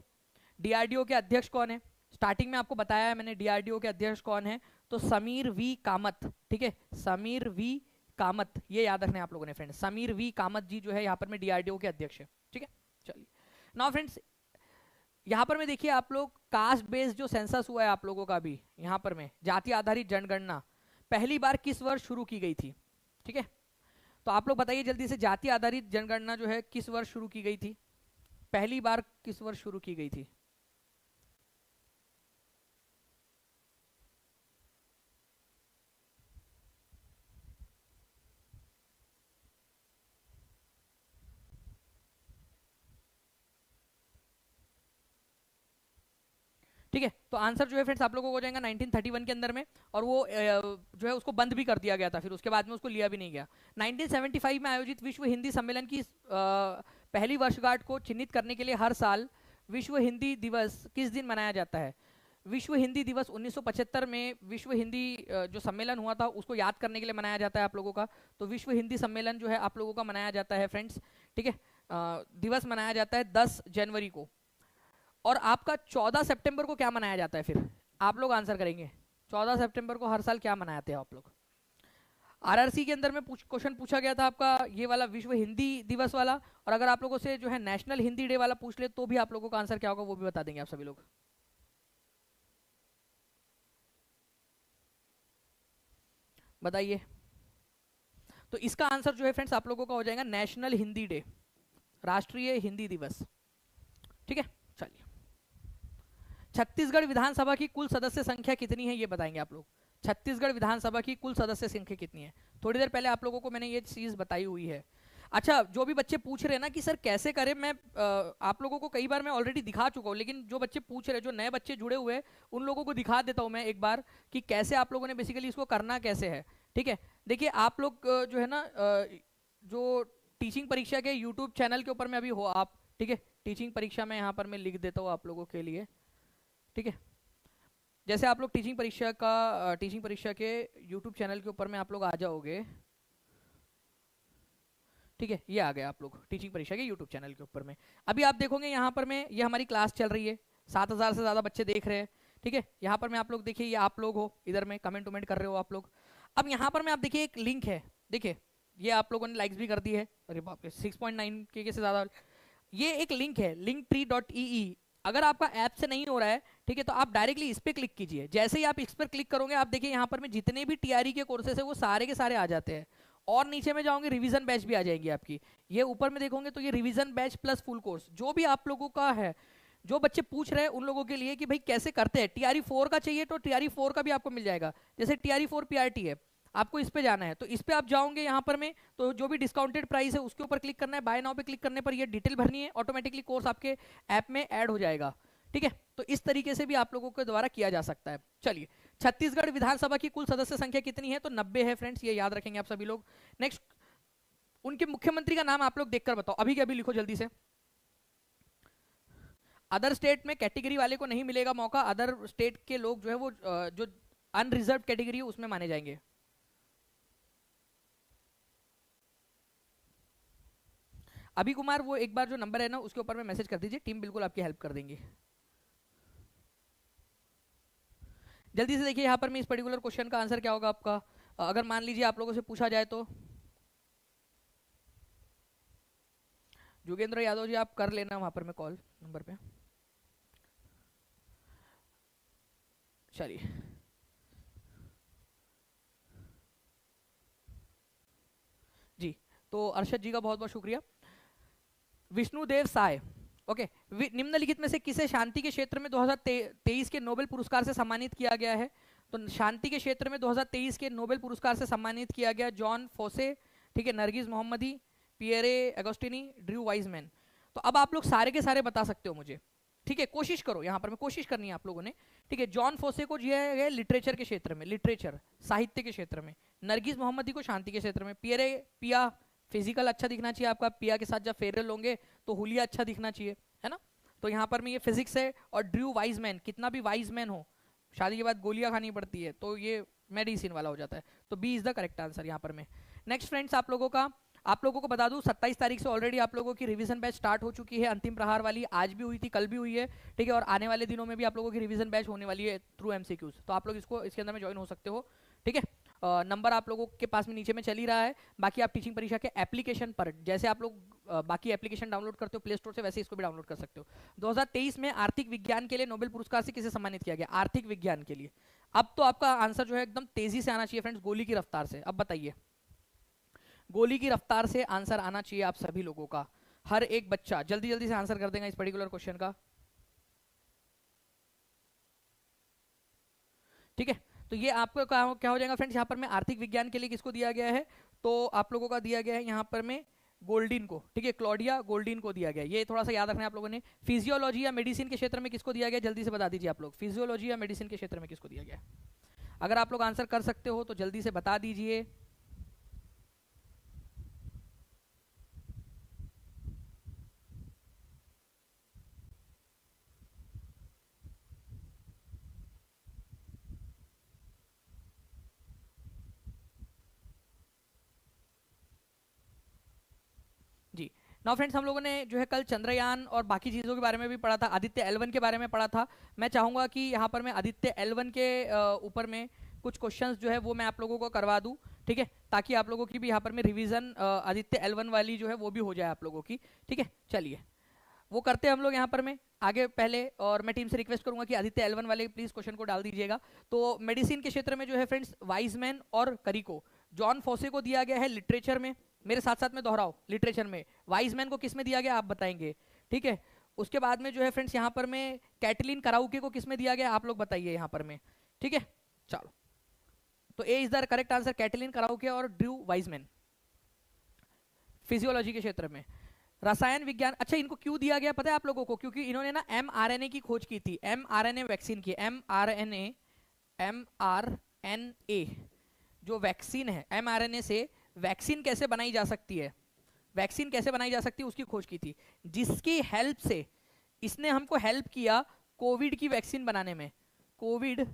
डीआरडीओ के अध्यक्ष कौन है? स्टार्टिंग में आपको बताया है मैंने डीआरडीओ के अध्यक्ष कौन है, तो समीर वी कामत, ठीक है, समीर वी कामत, ये याद रखना है आप लोगों ने फ्रेंड्स। समीर वी कामत जी जो है यहाँ पर में डीआरडीओ के अध्यक्ष है, ठीक है। चलिए नाउ फ्रेंड्स, यहाँ पर में देखिए आप लोग, कास्ट बेस्ड जो सेंसस हुआ है आप लोगों का भी, यहाँ पर में जाति आधारित जनगणना पहली बार किस वर्ष शुरू की गई थी, ठीक है। तो आप लोग बताइए जल्दी से, जाति आधारित जनगणना जो है किस वर्ष शुरू की गई थी, पहली बार किस वर्ष शुरू की गई थी? ठीक है, तो आंसर जो है फ्रेंड्स आप लोगों को हो जाएगा 1931 के अंदर में, और वो जो है उसको बंद भी कर दिया गया था, फिर उसके बाद में उसको लिया भी नहीं गया। 1975 में आयोजित विश्व हिंदी सम्मेलन की पहली वर्षगांठ को चिन्हित करने के लिए हर साल विश्व हिंदी दिवस किस दिन मनाया जाता है? विश्व हिंदी दिवस 1975 में विश्व हिंदी जो सम्मेलन हुआ था उसको याद करने के लिए मनाया जाता है आप लोगों का। तो विश्व हिंदी सम्मेलन जो है आप लोगों का मनाया जाता है फ्रेंड्स, ठीक है, दिवस मनाया जाता है 10 जनवरी को। और आपका 14 सितंबर को क्या मनाया जाता है? फिर आप लोग आंसर करेंगे, 14 सितंबर को हर साल क्या मनाते हैं आप लोग? आरआरसी के अंदर में क्वेश्चन पूछा गया था आपका ये वाला विश्व हिंदी दिवस वाला, और अगर आप लोगों से जो है नेशनल हिंदी डे वाला पूछ ले तो भी आप लोगों का आंसर क्या होगा वो भी बता देंगे आप सभी लोग। बताइए। तो इसका आंसर जो है फ्रेंड्स आप लोगों का हो जाएगा नेशनल हिंदी डे, राष्ट्रीय हिंदी दिवस। ठीक है, चलिए। छत्तीसगढ़ विधानसभा की कुल सदस्य संख्या कितनी है ये बताएंगे आप लोग। छत्तीसगढ़ विधानसभा की कुल सदस्य संख्या कितनी है? थोड़ी देर पहले आप लोगों को मैंने ये चीज बताई हुई है। अच्छा, जो भी बच्चे पूछ रहे हैं ना कि सर कैसे करें, मैं आप लोगों को कई बार मैं ऑलरेडी दिखा चुका हूँ, लेकिन जो बच्चे पूछ रहे हैं, जो नए बच्चे जुड़े हुए हैं, उन लोगों को दिखा देता हूँ मैं एक बार कि कैसे आप लोगों ने बेसिकली इसको करना कैसे है। ठीक है, देखिए आप लोग जो है ना जो टीचिंग परीक्षा के यूट्यूब चैनल के ऊपर में अभी हो आप, ठीक है, टीचिंग परीक्षा में यहाँ पर मैं लिख देता हूँ आप लोगों के लिए। ठीक है, जैसे आप लोग टीचिंग परीक्षा के यूट्यूब चैनल के ऊपर में आप लोग आ जाओगे। ठीक है, ये आ गया आप लोग टीचिंग परीक्षा के यूट्यूब चैनल के ऊपर में। अभी आप देखोगे यहाँ पर में ये हमारी क्लास चल रही है, 7000 से ज्यादा बच्चे देख रहे हैं। ठीक है, यहाँ पर में आप लोग देखिए, ये आप लोग हो, इधर में कमेंट वमेंट कर रहे हो आप लोग। अब यहाँ पर में आप देखिए एक लिंक है, देखिए ये आप लोगों ने लाइक्स भी कर दी है, अरे बाप रे 6.9 के से ज्यादा। ये एक लिंक है linktree.ee, अगर आपका ऐप से नहीं हो रहा है, ठीक है, तो आप डायरेक्टली इस पे क्लिक कीजिए। जैसे ही आप इस पर क्लिक करोगे आप देखिए यहाँ पर में जितने भी टीआरई के कोर्सेस है वो सारे के सारे आ जाते हैं, और नीचे में जाओगे रिवीजन बैच भी आ जाएगी आपकी। ये ऊपर में देखोगे तो ये revision batch plus full course जो भी आप लोगों का है, जो बच्चे पूछ रहे हैं उन लोगों के लिए कि भाई कैसे करते हैं। टीआरई 4 का चाहिए तो टीआरई 4 का भी आपको मिल जाएगा, जैसे टीआरई 4 पीआरटी है, आपको इस पे जाना है तो इस पे आप जाओगे यहाँ पर में, तो जो भी डिस्काउंटेड प्राइस है उसके ऊपर क्लिक करना है, बाय नाउ पे क्लिक करने पर ये डिटेल भरनी है, ऑटोमेटिकली कोर्स आपके ऐप में ऐड हो जाएगा। ठीक है, तो इस तरीके से भी आप लोगों के द्वारा किया जा सकता है। चलिए, छत्तीसगढ़ विधानसभा की कुल सदस्य संख्या कितनी है? तो 90 है फ्रेंड्स, ये याद रखेंगे आप सभी लोग। नेक्स्ट, उनके मुख्यमंत्री का नाम आप लोग देखकर बताओ, अभी के अभी लिखो जल्दी से। अदर स्टेट में कैटेगरी वाले को नहीं मिलेगा मौका, अदर स्टेट के लोग जो है वो जो अनरिजर्व कैटेगरी है उसमें माने जाएंगे। अभी कुमार वो एक बार जो नंबर है ना उसके ऊपर में मैसेज कर दीजिए, टीम बिल्कुल आपकी हेल्प कर देंगे। जल्दी से देखिए यहाँ पर मैं इस पर्टिकुलर क्वेश्चन का आंसर क्या होगा आपका, अगर मान लीजिए आप लोगों से पूछा जाए तो। योगेंद्र यादव जी आप कर लेना वहां पर मैं कॉल नंबर पे। चलिए, जी तो अरशद जी का बहुत बहुत शुक्रिया। विष्णुदेव साय, ओके, निम्नलिखित में से किसे शांति के क्षेत्र में 2023 के नोबेल पुरस्कार से सम्मानित किया गया है? तो शांति के क्षेत्र में 2023 के नोबेल पुरस्कार से सम्मानित किया गया जॉन फोसे, ठीक है, नरगिस मोहम्मदी, पियरे अगोस्टिनी, ड्रू वाइजमैन। तो अब आप लोग सारे के सारे बता सकते हो मुझे, ठीक है, कोशिश करो, यहाँ पर मैं कोशिश करनी है आप लोगों ने। ठीक है, जॉन फोसे को दिया है लिटरेचर के क्षेत्र में, लिटरेचर साहित्य के क्षेत्र में, नरगिस मोहम्मदी को शांति के क्षेत्र में, पिया फिजिकल अच्छा दिखना चाहिए आपका, पिया के साथ जब फेरल होंगे तो हुलिया अच्छा दिखना चाहिए, है ना, तो यहाँ पर में ये फिजिक्स है। और ड्रू वाइजमैन, कितना भी वाइज मैन हो शादी के बाद गोलियां खानी पड़ती है तो ये मेडिसिन वाला हो जाता है, तो B is the correct answer यहाँ पर में। नेक्स्ट फ्रेंड्स, आप लोगों को बता दूं 27 तारीख से ऑलरेडी आप लोगों की रिवीजन बैच स्टार्ट हो चुकी है, अंतिम प्रहार वाली, आज भी हुई थी, कल भी हुई है, ठीक है, और आने वाले दिनों में भी आप लोगों की रिवीजन बैच होने वाली है थ्रू एमसीक्यूज, तो आप लोग इसके अंदर में ज्वाइन हो सकते हो। ठीक है, नंबर आप लोगों के पास में नीचे में चल ही रहा है। बाकी आप टीचिंग परीक्षा के एप्लीकेशन पर, जैसे आप लोग बाकी एप्लीकेशन डाउनलोड करते हो प्ले स्टोर से, वैसे इसको भी डाउनलोड कर सकते हो। 2023 में आर्थिक विज्ञान के लिए नोबेल पुरस्कार से किसे सम्मानित किया गया? आर्थिक विज्ञान के लिए। अब तो आपका आंसर जो है एकदम तेजी से आना चाहिए फ्रेंड्स, गोली की रफ्तार से। अब बताइए, गोली की रफ्तार से आंसर आना चाहिए आप सभी लोगों का, हर एक बच्चा जल्दी जल्दी से आंसर कर देगा इस पर्टिकुलर क्वेश्चन का। ठीक है, तो ये आपको क्या हो जाएगा फ्रेंड्स, यहाँ पर में आर्थिक विज्ञान के लिए किसको दिया गया है? तो आप लोगों का दिया गया है यहाँ पर में गोल्डिन को, ठीक है, क्लॉडिया गोल्डिन को दिया गया, ये थोड़ा सा याद रखना है आप लोगों ने। फिजियोलॉजी या मेडिसिन के क्षेत्र में किसको दिया गया? जल्दी से बता दीजिए आप लोग, फिजियोलॉजी या मेडिसिन के क्षेत्र में किसको दिया गया? अगर आप लोग आंसर कर सकते हो तो जल्दी से बता दीजिए। जी, नाउ फ्रेंड्स, हम लोगों ने जो है कल चंद्रयान और बाकी चीज़ों के बारे में भी पढ़ा था, आदित्य L1 के बारे में पढ़ा था। मैं चाहूँगा कि यहाँ पर मैं आदित्य L1 के ऊपर में कुछ क्वेश्चंस जो है वो मैं आप लोगों को करवा दूँ, ठीक है, ताकि आप लोगों की भी यहाँ पर में रिवीजन आदित्य L1 वाली जो है वो भी हो जाए आप लोगों की। ठीक है, चलिए वो करते हैं हम लोग यहाँ पर में आगे पहले, और मैं टीम से रिक्वेस्ट करूंगा कि आदित्य L1 वाले प्लीज क्वेश्चन को डाल दीजिएगा। तो मेडिसिन के क्षेत्र में जो है फ्रेंड्स वाइजमैन और करिको, जॉन फॉसे को दिया गया है लिटरेचर में, मेरे साथ साथ में दोहराओ, लिटरेचर में। वाइजमैन को किस में दिया गया आप बताएंगे, ठीक है। उसके बाद में जो है फ्रेंड्स यहाँ पर में कैटलिन कराउके को किस में दिया गया आप लोग बताइए यहाँ पर में, ठीक है। चलो, तो A is the correct answer, Katalin Kariko और ड्रू वाइजमैन फिजियोलॉजी के क्षेत्र में। रसायन विज्ञान, अच्छा इनको क्यों दिया गया पता है आप लोगों को, क्योंकि इन्होंने ना mRNA की खोज की थी, mRNA वैक्सीन की। mRNA जो वैक्सीन है, mRNA से वैक्सीन कैसे बनाई जा सकती है, वैक्सीन कैसे बनाई जा सकती है उसकी खोज की थी, जिसकी हेल्प से इसने हमको हेल्प किया कोविड की वैक्सीन बनाने में। कोविड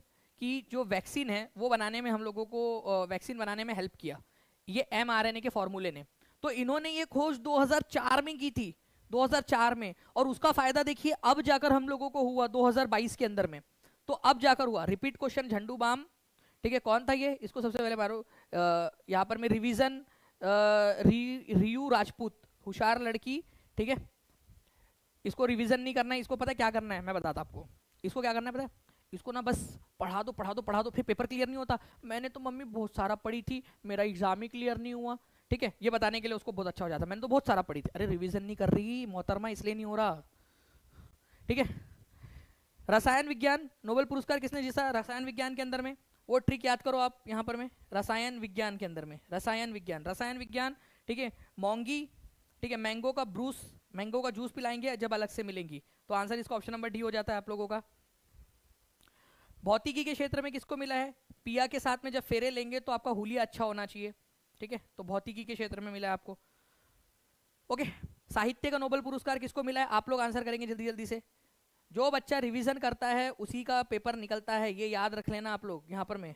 की जो वैक्सीन है वो बनाने में हम लोगों को वैक्सीन बनाने में हेल्प किया ये mRNA के फॉर्मूले ने। तो इन्होंने ये खोज 2004 में की थी, 2004 में, और उसका फायदा देखिए अब जाकर हम लोगों को हुआ 2022 के अंदर में। तो अब जाकर हुआ। रिपीट क्वेश्चन झंडू बाम, ठीक है, कौन था ये, इसको सबसे पहले मारो यहाँ पर में रिवीजन, रियू राजपूत, होशियार लड़की, ठीक है। इसको रिवीजन नहीं करना है, इसको पता है क्या करना है, मैं बताता आपको इसको क्या करना है, पता है, इसको ना बस पढ़ा दो पढ़ा दो पढ़ा दो, फिर पेपर क्लियर नहीं होता। मैंने तो मम्मी बहुत सारा पढ़ी थी, मेरा एग्जाम ही क्लियर नहीं हुआ, ठीक है, ये बताने के लिए उसको बहुत अच्छा हो जाता, मैंने तो बहुत सारा पढ़ी थी। अरे रिवीजन नहीं कर रही मोहतरमा, इसलिए नहीं हो रहा, ठीक है। रसायन विज्ञान, नोबेल पुरस्कार किसने जीता रसायन विज्ञान के अंदर में, वो ट्रिक याद करो आप यहाँ पर में, रसायन विज्ञान के अंदर में, रसायन विज्ञान, ठीक है। मोंगी, ठीक है, मैंगो का ब्रूस, मैंगो का जूस पिलाएंगे जब अलग से मिलेंगी, तो आंसर इसका ऑप्शन नंबर डी हो जाता है आप लोगों का। भौतिकी के क्षेत्र में किसको मिला है, पिया के साथ में जब फेरे लेंगे तो आपका हुलिया अच्छा होना चाहिए, ठीक है, तो भौतिकी के क्षेत्र में मिला है आपको। ओके, साहित्य का नोबेल पुरस्कार किसको मिला है, आप लोग आंसर करेंगे जल्दी जल्दी से। जो बच्चा रिवीजन करता है उसी का पेपर निकलता है, ये याद रख लेना आप लोग यहां पर में,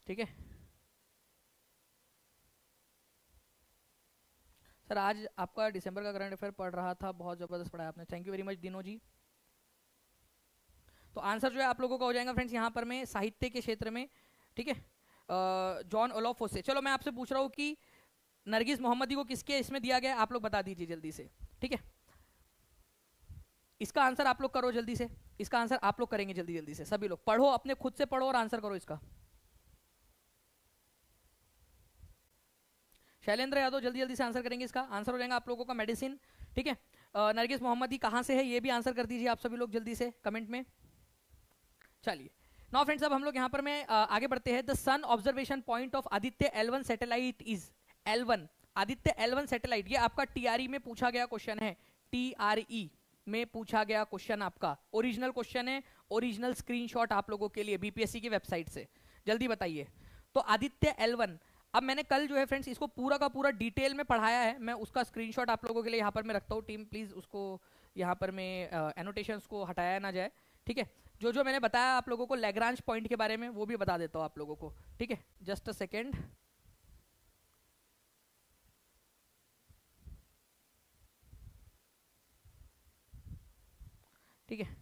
ठीक है। सर आज आपका दिसंबर का करंट अफेयर पढ़ रहा था, बहुत जबरदस्त पढ़ाया आपने, थैंक यू वेरी मच दिनो जी। तो आंसर जो है आप लोगों का हो जाएगा फ्रेंड्स यहाँ पर में साहित्य के क्षेत्र में, ठीक है, जॉन ओलोफ से। चलो मैं आपसे पूछ रहा हूँ कि नरगिस मोहम्मदी को किसके इसमें दिया गया, आप लोग बता दीजिए जल्दी से, ठीक है। इसका आंसर आप लोग करो जल्दी से, इसका आंसर आप लोग करेंगे जल्दी जल्दी से, सभी लोग पढ़ो, अपने खुद से पढ़ो और आंसर करो इसका। शैलेंद्र यादव जल्दी जल्दी से आंसर करेंगे, इसका आंसर हो जाएगा आप लोगों का मेडिसिन, ठीक है। नरगिस मोहम्मदी कहां से है ये भी आंसर कर दीजिए आप सभी लोग जल्दी से कमेंट में। चलिए नाउ फ्रेंड्स, अब हम लोग यहाँ पर में आगे बढ़ते हैं। The sun observation point of Aditya L1 satellite is L1, Aditya L1 satellite, ये आपका टीआरई में पूछा गया क्वेश्चन है, टीआरई में पूछा गया क्वेश्चन, आपका ओरिजिनल क्वेश्चन है, ओरिजिनल स्क्रीनशॉट आप लोगों के लिए बीपीएससी की वेबसाइट से, जल्दी बताइए। तो आदित्य L1, अब मैंने कल जो है फ्रेंड्स इसको पूरा का पूरा डिटेल में पढ़ाया है, मैं उसका स्क्रीनशॉट आप लोगों के लिए यहाँ पर मैं रखता हूँ, टीम प्लीज उसको यहाँ पर में एनोटेशंस को हटाया ना जाए, ठीक है। जो जो मैंने बताया आप लोगों को लैग्रांज पॉइंट के बारे में वो भी बता देता हूँ आप लोगों को, ठीक है, जस्ट अ सेकेंड। ठीक है,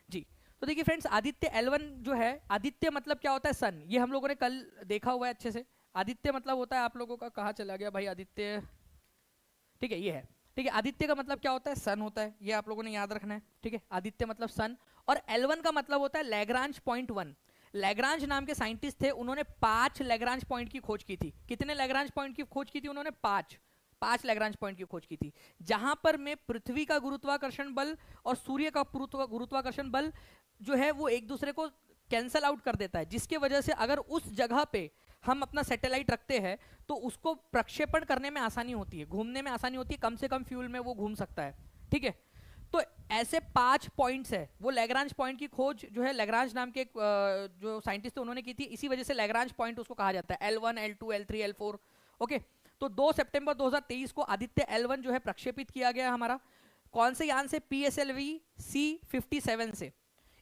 जी। तो देखिए फ्रेंड्स, आदित्य L1 जो है, आदित्य मतलब क्या होता है, सन, ये हम लोगों ने कल देखा हुआ है अच्छे से। आदित्य मतलब होता है आप लोगों का, कहाँ चला गया भाई आदित्य, ठीक है, ये है, ठीक है। आदित्य का मतलब क्या होता है, सन होता है, ये आप लोगों ने याद रखना है, ठीक है। आदित्य मतलब सन, और L1 का मतलब होता है लैग्रांज पॉइंट 1। लैग्रांज नाम के साइंटिस्ट थे, उन्होंने 5 लैग्रांज पॉइंट की खोज की थी। कितने लैग्रांज पॉइंट की खोज की थी उन्होंने, 5 लैग्रांज पॉइंट की खोज की थी, जहां पर में पृथ्वी का गुरुत्वाकर्षण बल और सूर्य का गुरुत्वाकर्षण बल जो है वो एक दूसरे को कैंसल आउट कर देता है, जिसके वजह से अगर उस जगह पे हम अपना सैटेलाइट रखते हैं तो उसको प्रक्षेपण करने में आसानी होती है, घूमने में आसानी होती है, कम से कम फ्यूल में वो घूम सकता है, ठीक है। तो ऐसे 5 पॉइंट्स है, वो लैग्रांज पॉइंट की खोज जो है लैग्रांज नाम के जो साइंटिस्ट थे उन्होंने की थी, इसी वजह से लैग्रांज पॉइंट उसको कहा जाता है, L1 L2 L3 L4, okay. तो 2 सितंबर 2023 को आदित्य L1 जो है प्रक्षेपित किया गया हमारा, कौन से यान से, PSLV C57 से।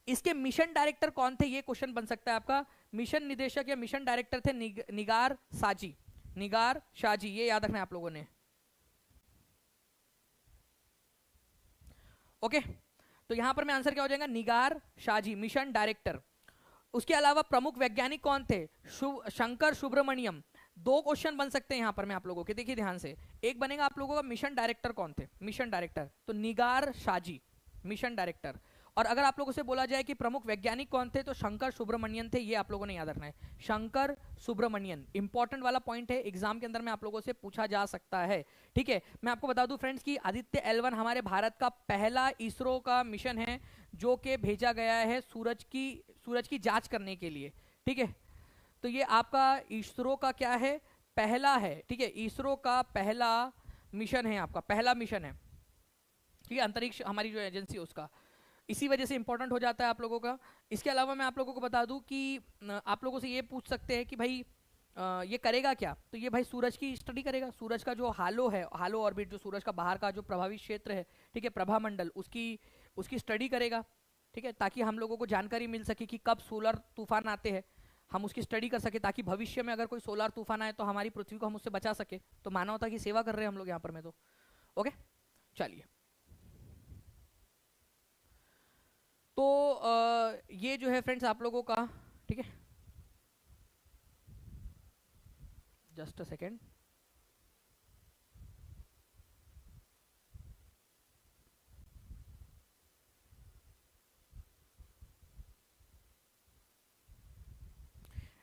इसके मिशन डायरेक्टर कौन थे, ये क्वेश्चन बन सकता है आपका, मिशन निदेशक या मिशन डायरेक्टर थे निगार शाहजी, निगार शाहजी, ये याद रखना है आप लोगों ने, ओके। तो यहां पर मैं आंसर क्या हो जाएगा, निगार शाहजी मिशन डायरेक्टर। उसके अलावा प्रमुख वैज्ञानिक कौन थे, शंकर सुब्रमण्यम। दो क्वेश्चन बन सकते हैं यहां पर मैं आप लोगों के, देखिए ध्यान से। एक बनेगा आप लोगों का मिशन डायरेक्टर कौन थे, मिशन डायरेक्टर तो निगार शाहजी मिशन डायरेक्टर। और अगर आप लोगों से बोला जाए कि प्रमुख वैज्ञानिक कौन थे, तो शंकर सुब्रमण्यन थे, ये आप लोगों ने याद रखना है, शंकर सुब्रमण्यन। इंपॉर्टेंट वाला पॉइंट है, एग्जाम के अंदर में आप लोगों से पूछा जा सकता है। ठीक है, मैं आपको बता दूं फ्रेंड्स कि आदित्य L1 हमारे भारत का पहला इसरो का मिशन है जो कि भेजा गया है सूरज की जांच करने के लिए। ठीक है, तो ये आपका इसरो का क्या है, पहला है। ठीक है, इसरो का पहला मिशन है, आपका पहला मिशन है। ठीक है, अंतरिक्ष हमारी जो एजेंसी है उसका, इसी वजह से इंपॉर्टेंट हो जाता है आप लोगों का। इसके अलावा मैं आप लोगों को बता दूं कि आप लोगों से ये पूछ सकते हैं कि भाई ये करेगा क्या, तो ये भाई सूरज की स्टडी करेगा, सूरज का जो हालो है, हालो ऑर्बिट, जो सूरज का बाहर का जो प्रभावित क्षेत्र है, ठीक है, प्रभामंडल, उसकी स्टडी करेगा। ठीक है, ताकि हम लोगों को जानकारी मिल सके कि कब सोलर तूफान आते हैं, हम उसकी स्टडी कर सके, ताकि भविष्य में अगर कोई सोलर तूफान आए तो हमारी पृथ्वी को हम उससे बचा सके। तो मानवता की सेवा कर रहे हैं हम लोग यहाँ पर में। तो ओके, चलिए। तो ये जो है फ्रेंड्स आप लोगों का, ठीक है, जस्ट अ सेकेंड।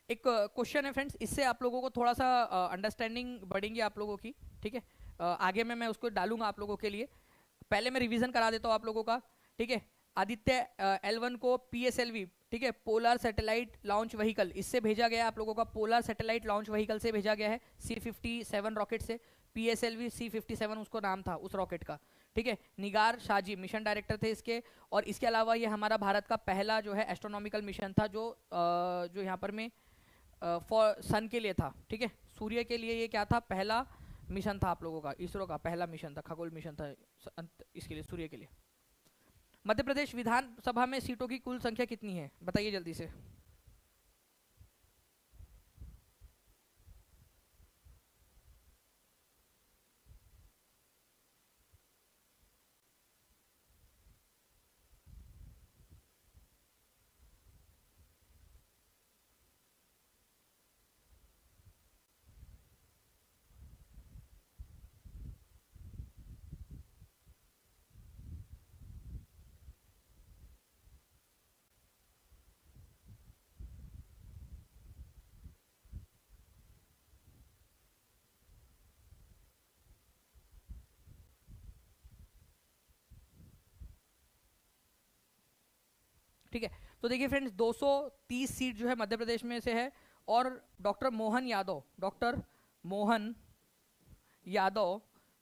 एक क्वेश्चन है फ्रेंड्स, इससे आप लोगों को थोड़ा सा अंडरस्टैंडिंग बढ़ेंगी आप लोगों की। ठीक है, आगे में मैं उसको डालूंगा आप लोगों के लिए। पहले मैं रिवीजन करा देता हूँ आप लोगों का। ठीक है, आदित्य L1 को PSLV, ठीक है, पोलर सैटेलाइट लॉन्च व्हीकल, इससे भेजा गया आप लोगों का, पोलर सैटेलाइट लॉन्च व्हीकल से भेजा गया है, C57 रॉकेट से। PSLV C57 उसको नाम था उस रॉकेट का। ठीक है, निगार शाहजी मिशन डायरेक्टर थे इसके। और इसके अलावा ये हमारा भारत का पहला जो है एस्ट्रोनॉमिकल मिशन था, जो यहाँ पर में फॉर सन के लिए था। ठीक है, सूर्य के लिए ये क्या था, पहला मिशन था आप लोगों का, इसरो का पहला मिशन था, खगोल मिशन था इसके लिए, सूर्य के लिए। मध्य प्रदेश विधानसभा में सीटों की कुल संख्या कितनी है, बताइए जल्दी से। ठीक है, तो देखिए फ्रेंड्स 230 सीट जो है मध्य प्रदेश में से है। और डॉक्टर मोहन यादव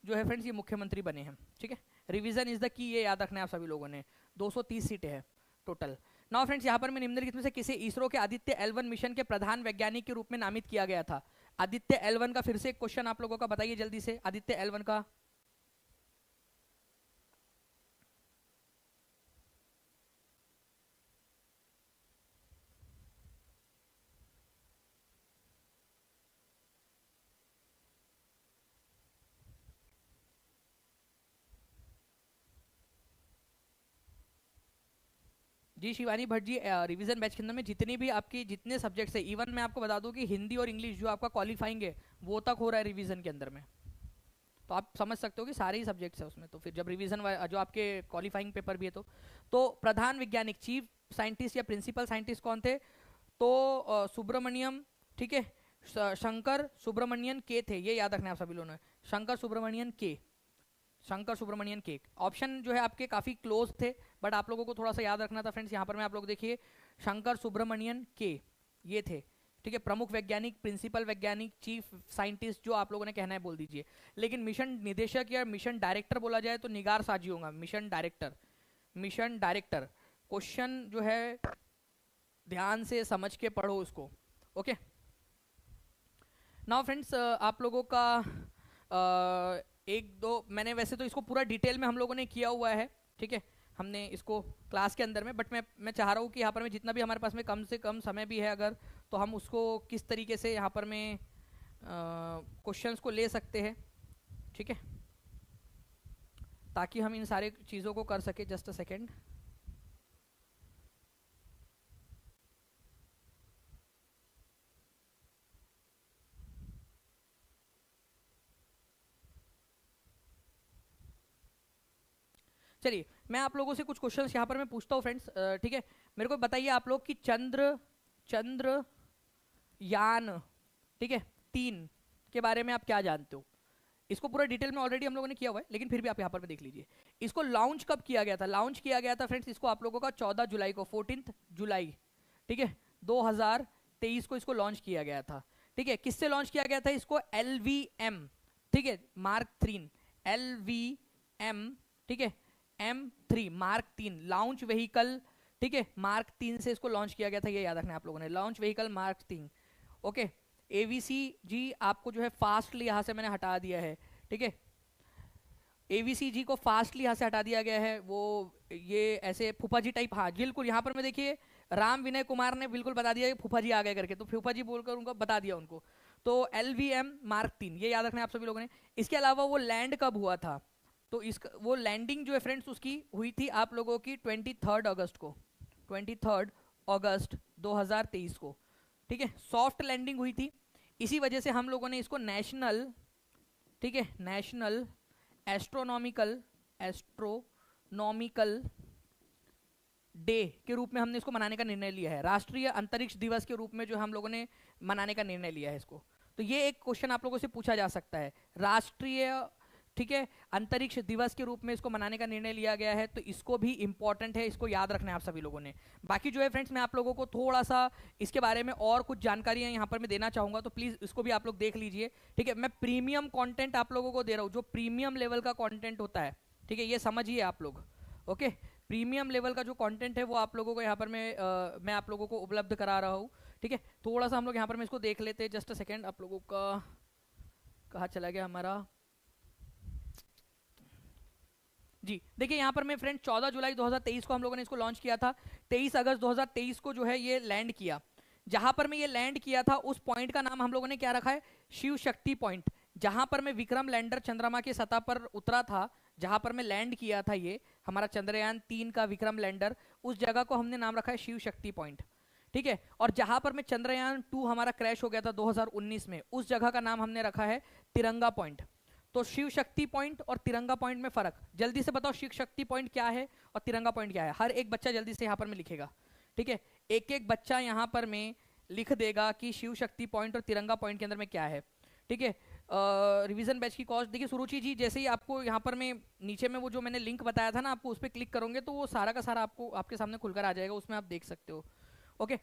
जो है फ्रेंड्स ये मुख्यमंत्री बने हैं। ठीक है, रिवीजन इज द की, ये याद रखना है आप सभी लोगों ने। 230 सीटें हैं टोटल। नाउ फ्रेंड्स यहाँ पर मैं निम्नलिखित में से किसे इसरो के आदित्य L1 मिशन के प्रधान वैज्ञानिक के रूप में नामित किया गया था। आदित्य L1 का फिर से एक क्वेश्चन आप लोगों का, बताइए जल्दी से, आदित्य L1 का। जी शिवानी भट्ट जी, रिवीजन बैच के अंदर में जितनी भी आपकी जितने सब्जेक्ट्स है, इवन मैं आपको बता दूं कि हिंदी और इंग्लिश जो आपका क्वालिफाइंग है वो तक हो रहा है रिवीजन के अंदर में। तो आप समझ सकते हो कि सारे ही सब्जेक्ट्स है उसमें। तो फिर जब रिवीजन जो आपके क्वालिफाइंग पेपर भी है, तो प्रधान वैज्ञानिक, चीफ साइंटिस्ट या प्रिंसिपल साइंटिस्ट कौन थे, तो सुब्रमण्यम, ठीक है, शंकर सुब्रमण्यन के थे, ये याद रखना है आप सभी लोगों ने, शंकर सुब्रमण्यन के, शंकर सुब्रमण्यन के। ऑप्शन जो है आपके काफी क्लोज थे, बट आप लोगों को थोड़ा सा याद रखना था फ्रेंड्स। यहाँ पर मैं आप लोग देखिए, शंकर सुब्रमण्यन के ये थे। ठीक है, प्रमुख वैज्ञानिक, प्रिंसिपल वैज्ञानिक, चीफ साइंटिस्ट जो आप लोगों ने कहना है बोल दीजिए। लेकिन मिशन निदेशक या मिशन डायरेक्टर बोला जाए तो निगार साजी होगा, mission director, mission director. Question जो है ध्यान से समझ के पढ़ो उसको। ओके, नाउ फ्रेंड्स आप लोगों का एक दो, मैंने वैसे तो इसको पूरा डिटेल में हम लोगों ने किया हुआ है। ठीक है, हमने इसको क्लास के अंदर में, बट मैं चाह रहा हूँ कि यहाँ पर में जितना भी हमारे पास में कम से कम समय भी है अगर, तो हम उसको किस तरीके से यहाँ पर में क्वेश्चंस को ले सकते हैं। ठीक है, ताकि हम इन सारे चीज़ों को कर सके। Just a second. चलिए मैं आप लोगों से कुछ क्वेश्चंस यहाँ पर मैं पूछता हूँ फ्रेंड्स, ठीक है। मेरे को बताइए आप लोग कि चंद्रयान, ठीक है, 3 के बारे में आप क्या जानते हो। इसको पूरा डिटेल में ऑलरेडी हम लोगों ने किया हुआ है, लेकिन फिर भी आप यहाँ पर देख लीजिए। इसको लॉन्च कब किया गया था? लॉन्च किया गया था फ्रेंड्स इसको आप लोगों का 14 जुलाई को, 14 जुलाई, ठीक है, 2023 को इसको लॉन्च किया गया था। ठीक है, किससे लॉन्च किया गया था इसको? LVM, ठीक है, मार्क 3, LVM, ठीक है, M3 मार्क 3 लॉन्च व्हीकल, ठीक है, मार्क 3 से इसको लॉन्च किया गया था, ये याद रखना आप लोगों ने, launch vehicle mark 3। Okay, AVC जी आपको जो है फास्टली यहां से मैंने हटा दिया है, ठीक है, AVC जी को फास्टली यहां से हटा दिया गया है। वो ये ऐसे फूफा जी टाइप, हाँ बिल्कुल, यहाँ पर मैं देखिए राम विनय कुमार ने बिल्कुल बता दिया फूफा जी आ गए करके, तो फूफा जी बोलकर उनको बता दिया उनको। तो LVM मार्क 3 ये याद रखना आप सभी लोगों ने। इसके अलावा वो लैंड कब हुआ था? तो इस वो लैंडिंग जो है फ्रेंड्स उसकी हुई थी आप लोगों की 23 अगस्त को, 23 अगस्त 2023 को, ठीक है, सॉफ्ट लैंडिंग हुई थी। इसी वजह से हम लोगों ने इसको नेशनल, ठीक है, नेशनल एस्ट्रोनॉमिकल डे के रूप में हमने इसको मनाने का निर्णय लिया है, राष्ट्रीय अंतरिक्ष दिवस के रूप में जो हम लोगों ने मनाने का निर्णय लिया है इसको। तो ये एक क्वेश्चन आप लोगों से पूछा जा सकता है, राष्ट्रीय, ठीक है, अंतरिक्ष दिवस के रूप में इसको मनाने का निर्णय लिया गया है, तो इसको भी इंपॉर्टेंट है, इसको याद रखना है आप सभी लोगों ने। बाकी जो है फ्रेंड्स मैं आप लोगों को थोड़ा सा इसके बारे में और कुछ जानकारियां यहाँ पर मैं देना चाहूंगा, तो प्लीज इसको भी आप लोग देख लीजिए, ठीक है। मैं प्रीमियम कंटेंट आप लोगों को दे रहा हूँ, जो प्रीमियम लेवल का कंटेंट होता है, ठीक है, ये समझिए आप लोग। ओके, प्रीमियम लेवल का जो कंटेंट है वो आप लोगों को यहाँ पर मैं आप लोगों को उपलब्ध करा रहा हूँ, ठीक है। थोड़ा सा हम लोग यहाँ पर मैं इसको देख लेते हैं, जस्ट अ सेकेंड, आप लोगों का कहाँ चला गया हमारा जी। देखिए यहाँ पर मैं फ्रेंड 14 जुलाई 2023 को हम लोगों ने इसको लॉन्च किया था, 23 अगस्त 2023 को जो है ये लैंड किया। जहां पर मैं ये लैंड किया था उस पॉइंट का नाम हम लोगों ने क्या रखा है? शिव शक्ति पॉइंट। जहां पर मैं विक्रम लैंडर चंद्रमा की सतह पर उतरा था, जहां पर मैं लैंड किया था, ये हमारा चंद्रयान 3 का विक्रम लैंडर, उस जगह को हमने नाम रखा है शिव शक्ति पॉइंट, ठीक है। और जहां पर मैं चंद्रयान 2 हमारा क्रैश हो गया था 2019 में, उस जगह का नाम हमने रखा है तिरंगा पॉइंट। तो शिव शक्ति पॉइंट और तिरंगा पॉइंट में फर्क जल्दी से बताओ, शिव शक्ति पॉइंट क्या है और तिरंगा पॉइंट क्या है? हर एक बच्चा जल्दी से यहाँ पर में लिखेगा, ठीक है, एक एक बच्चा यहाँ पर में लिख देगा कि शिव शक्ति पॉइंट और तिरंगा पॉइंट के अंदर में क्या है, ठीक है। रिवीजन बैच की कॉस्ट देखिए, सुरुचि जी जैसे ही आपको यहाँ पर में नीचे में वो जो मैंने लिंक बताया था ना, आपको उस पर क्लिक करोगे तो वो सारा का सारा आपको आपके सामने खुलकर आ जाएगा, उसमें आप देख सकते हो। ओके,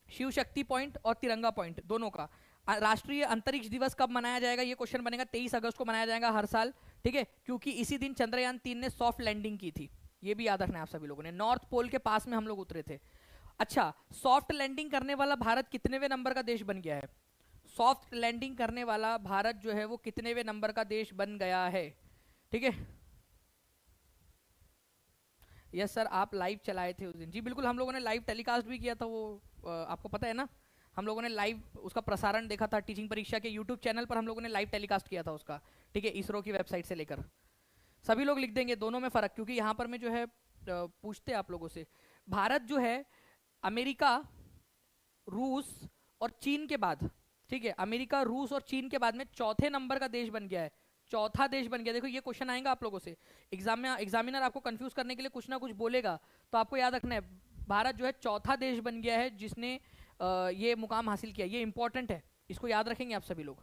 शिव शक्ति पॉइंट और तिरंगा पॉइंट दोनों का राष्ट्रीय अंतरिक्ष दिवस कब मनाया जाएगा? ये क्वेश्चन बनेगा, 23 अगस्त को मनाया जाएगा हर साल, ठीक है, क्योंकि इसी दिन चंद्रयान 3 ने सॉफ्ट लैंडिंग की थी। ये भी याद रखना है आप सभी लोगों ने, नॉर्थ पोल के पास में हम लोग उतरे थे। अच्छा, सॉफ्ट लैंडिंग करने वाला भारत कितनेवें नंबर का देश बन गया है? सॉफ्ट लैंडिंग करने वाला भारत जो है वो कितनेवें नंबर का देश बन गया है, ठीक है। यस सर, आप लाइव चलाए थे उस दिन। जी बिल्कुल, हम लोगों ने लाइव टेलीकास्ट भी किया था, वो आपको पता है ना, हम लोगों ने लाइव उसका प्रसारण देखा था टीचिंग परीक्षा के यूट्यूब चैनल पर, हम लोगों ने लाइव टेलीकास्ट किया था उसका, ठीक है, इसरो की वेबसाइट से लेकर। सभी लोग लिख देंगे दोनों में फर्क, क्योंकि यहाँ पर मैं जो है पूछते आप लोगों से, भारत जो है अमेरिका, रूस और चीन के बाद, ठीक है, अमेरिका, रूस और चीन के बाद में चौथे नंबर का देश बन गया है, चौथा देश बन गया। देखो ये क्वेश्चन आएगा आप लोगों से एग्जाम में, एग्जामिनर आपको कंफ्यूज करने के लिए कुछ ना कुछ बोलेगा, तो आपको याद रखना है भारत जो है चौथा देश बन गया है जिसने ये मुकाम हासिल किया। ये इंपॉर्टेंट है, इसको याद रखेंगे आप सभी लोग,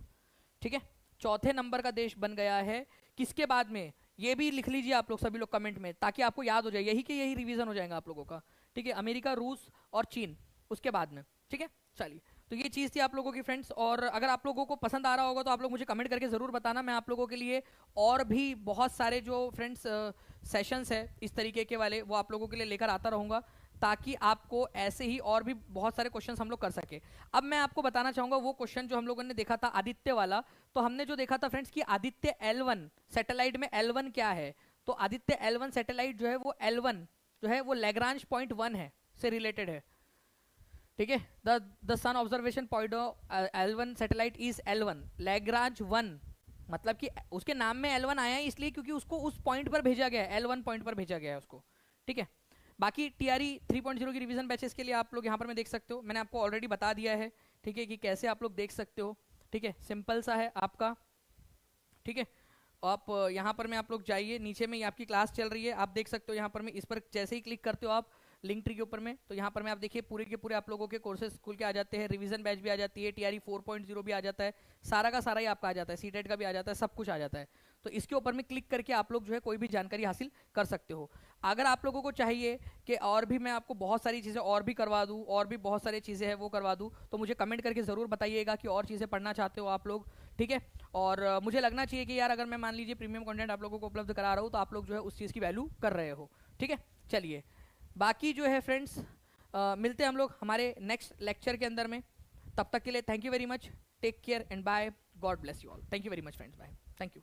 ठीक है। चौथे नंबर का देश बन गया है, किसके बाद में? ये भी लिख लीजिए आप लोग सभी लोग कमेंट में, ताकि आपको याद हो जाए, यही के यही रिवीजन हो जाएगा आप लोगों का, ठीक है। अमेरिका, रूस और चीन उसके बाद में, ठीक है। चलिए, तो ये चीज़ थी आप लोगों की फ्रेंड्स, और अगर आप लोगों को पसंद आ रहा होगा तो आप लोग मुझे कमेंट करके ज़रूर बताना। मैं आप लोगों के लिए और भी बहुत सारे जो फ्रेंड्स सेशंस है इस तरीके के वाले, वो आप लोगों के लिए लेकर आता रहूँगा, ताकि आपको ऐसे ही और भी बहुत सारे क्वेश्चंस हम लोग कर सके। अब मैं आपको बताना चाहूँगा वो क्वेश्चन जो हम लोगों ने देखा था आदित्य वाला, तो हमने जो देखा था फ्रेंड्स कि आदित्य L1 सैटेलाइट में L1 क्या है, तो आदित्य L1 सैटेलाइट जो है वो L1 जो है वो लैग्रांज पॉइंट 1 है से रिलेटेड है, ठीक है। The sun observation point L1 satellite is L1 Lagrange 1, मतलब कि उसके नाम में L1 आया है इसलिए क्योंकि उसको उस पॉइंट पर भेजा गया है, L1 पॉइंट पर भेजा गया है उसको, ठीक है। बाकी TRE 3.0 की रिवीजन बैचेस के लिए आप लोग यहाँ पर में देख सकते हो, मैंने आपको ऑलरेडी बता दिया है, ठीक है, कि कैसे आप लोग देख सकते हो, ठीक है, सिंपल सा है आपका, ठीक है। आप यहाँ पर में आप लोग जाइए, नीचे में ये आपकी क्लास चल रही है, आप देख सकते हो यहाँ पर में, इस पर जैसे ही क्लिक करते हो आप लिंक ट्री के ऊपर में, तो यहाँ पर में आप देखिए पूरे के पूरे आप लोगों के कोर्सेज स्कूल के आ जाते हैं, रिवीजन बैच भी आ जाती है, टीआरई 4.0 भी आ जाता है, सारा का सारा ही आपका आ जाता है, सीटेट का भी आ जाता है, सब कुछ आ जाता है। तो इसके ऊपर में क्लिक करके आप लोग जो है कोई भी जानकारी हासिल कर सकते हो। अगर आप लोगों को चाहिए कि और भी मैं आपको बहुत सारी चीज़ें और भी करवा दूँ, और भी बहुत सारी चीज़ें हैं वो करवा दूँ, तो मुझे कमेंट करके ज़रूर बताइएगा कि और चीज़ें पढ़ना चाहते हो आप लोग, ठीक है। और मुझे लगना चाहिए कि यार अगर मैं मान लीजिए प्रीमियम कंटेंट आप लोगों को उपलब्ध करा रहा हूँ तो आप लोग जो है उस चीज़ की वैल्यू कर रहे हो, ठीक है। चलिए बाकी जो है फ्रेंड्स मिलते हैं हम लोग हमारे नेक्स्ट लेक्चर के अंदर में। तब तक के लिए thank you very much, take care and bye, God bless you all, thank you very much friends, bye, thank you.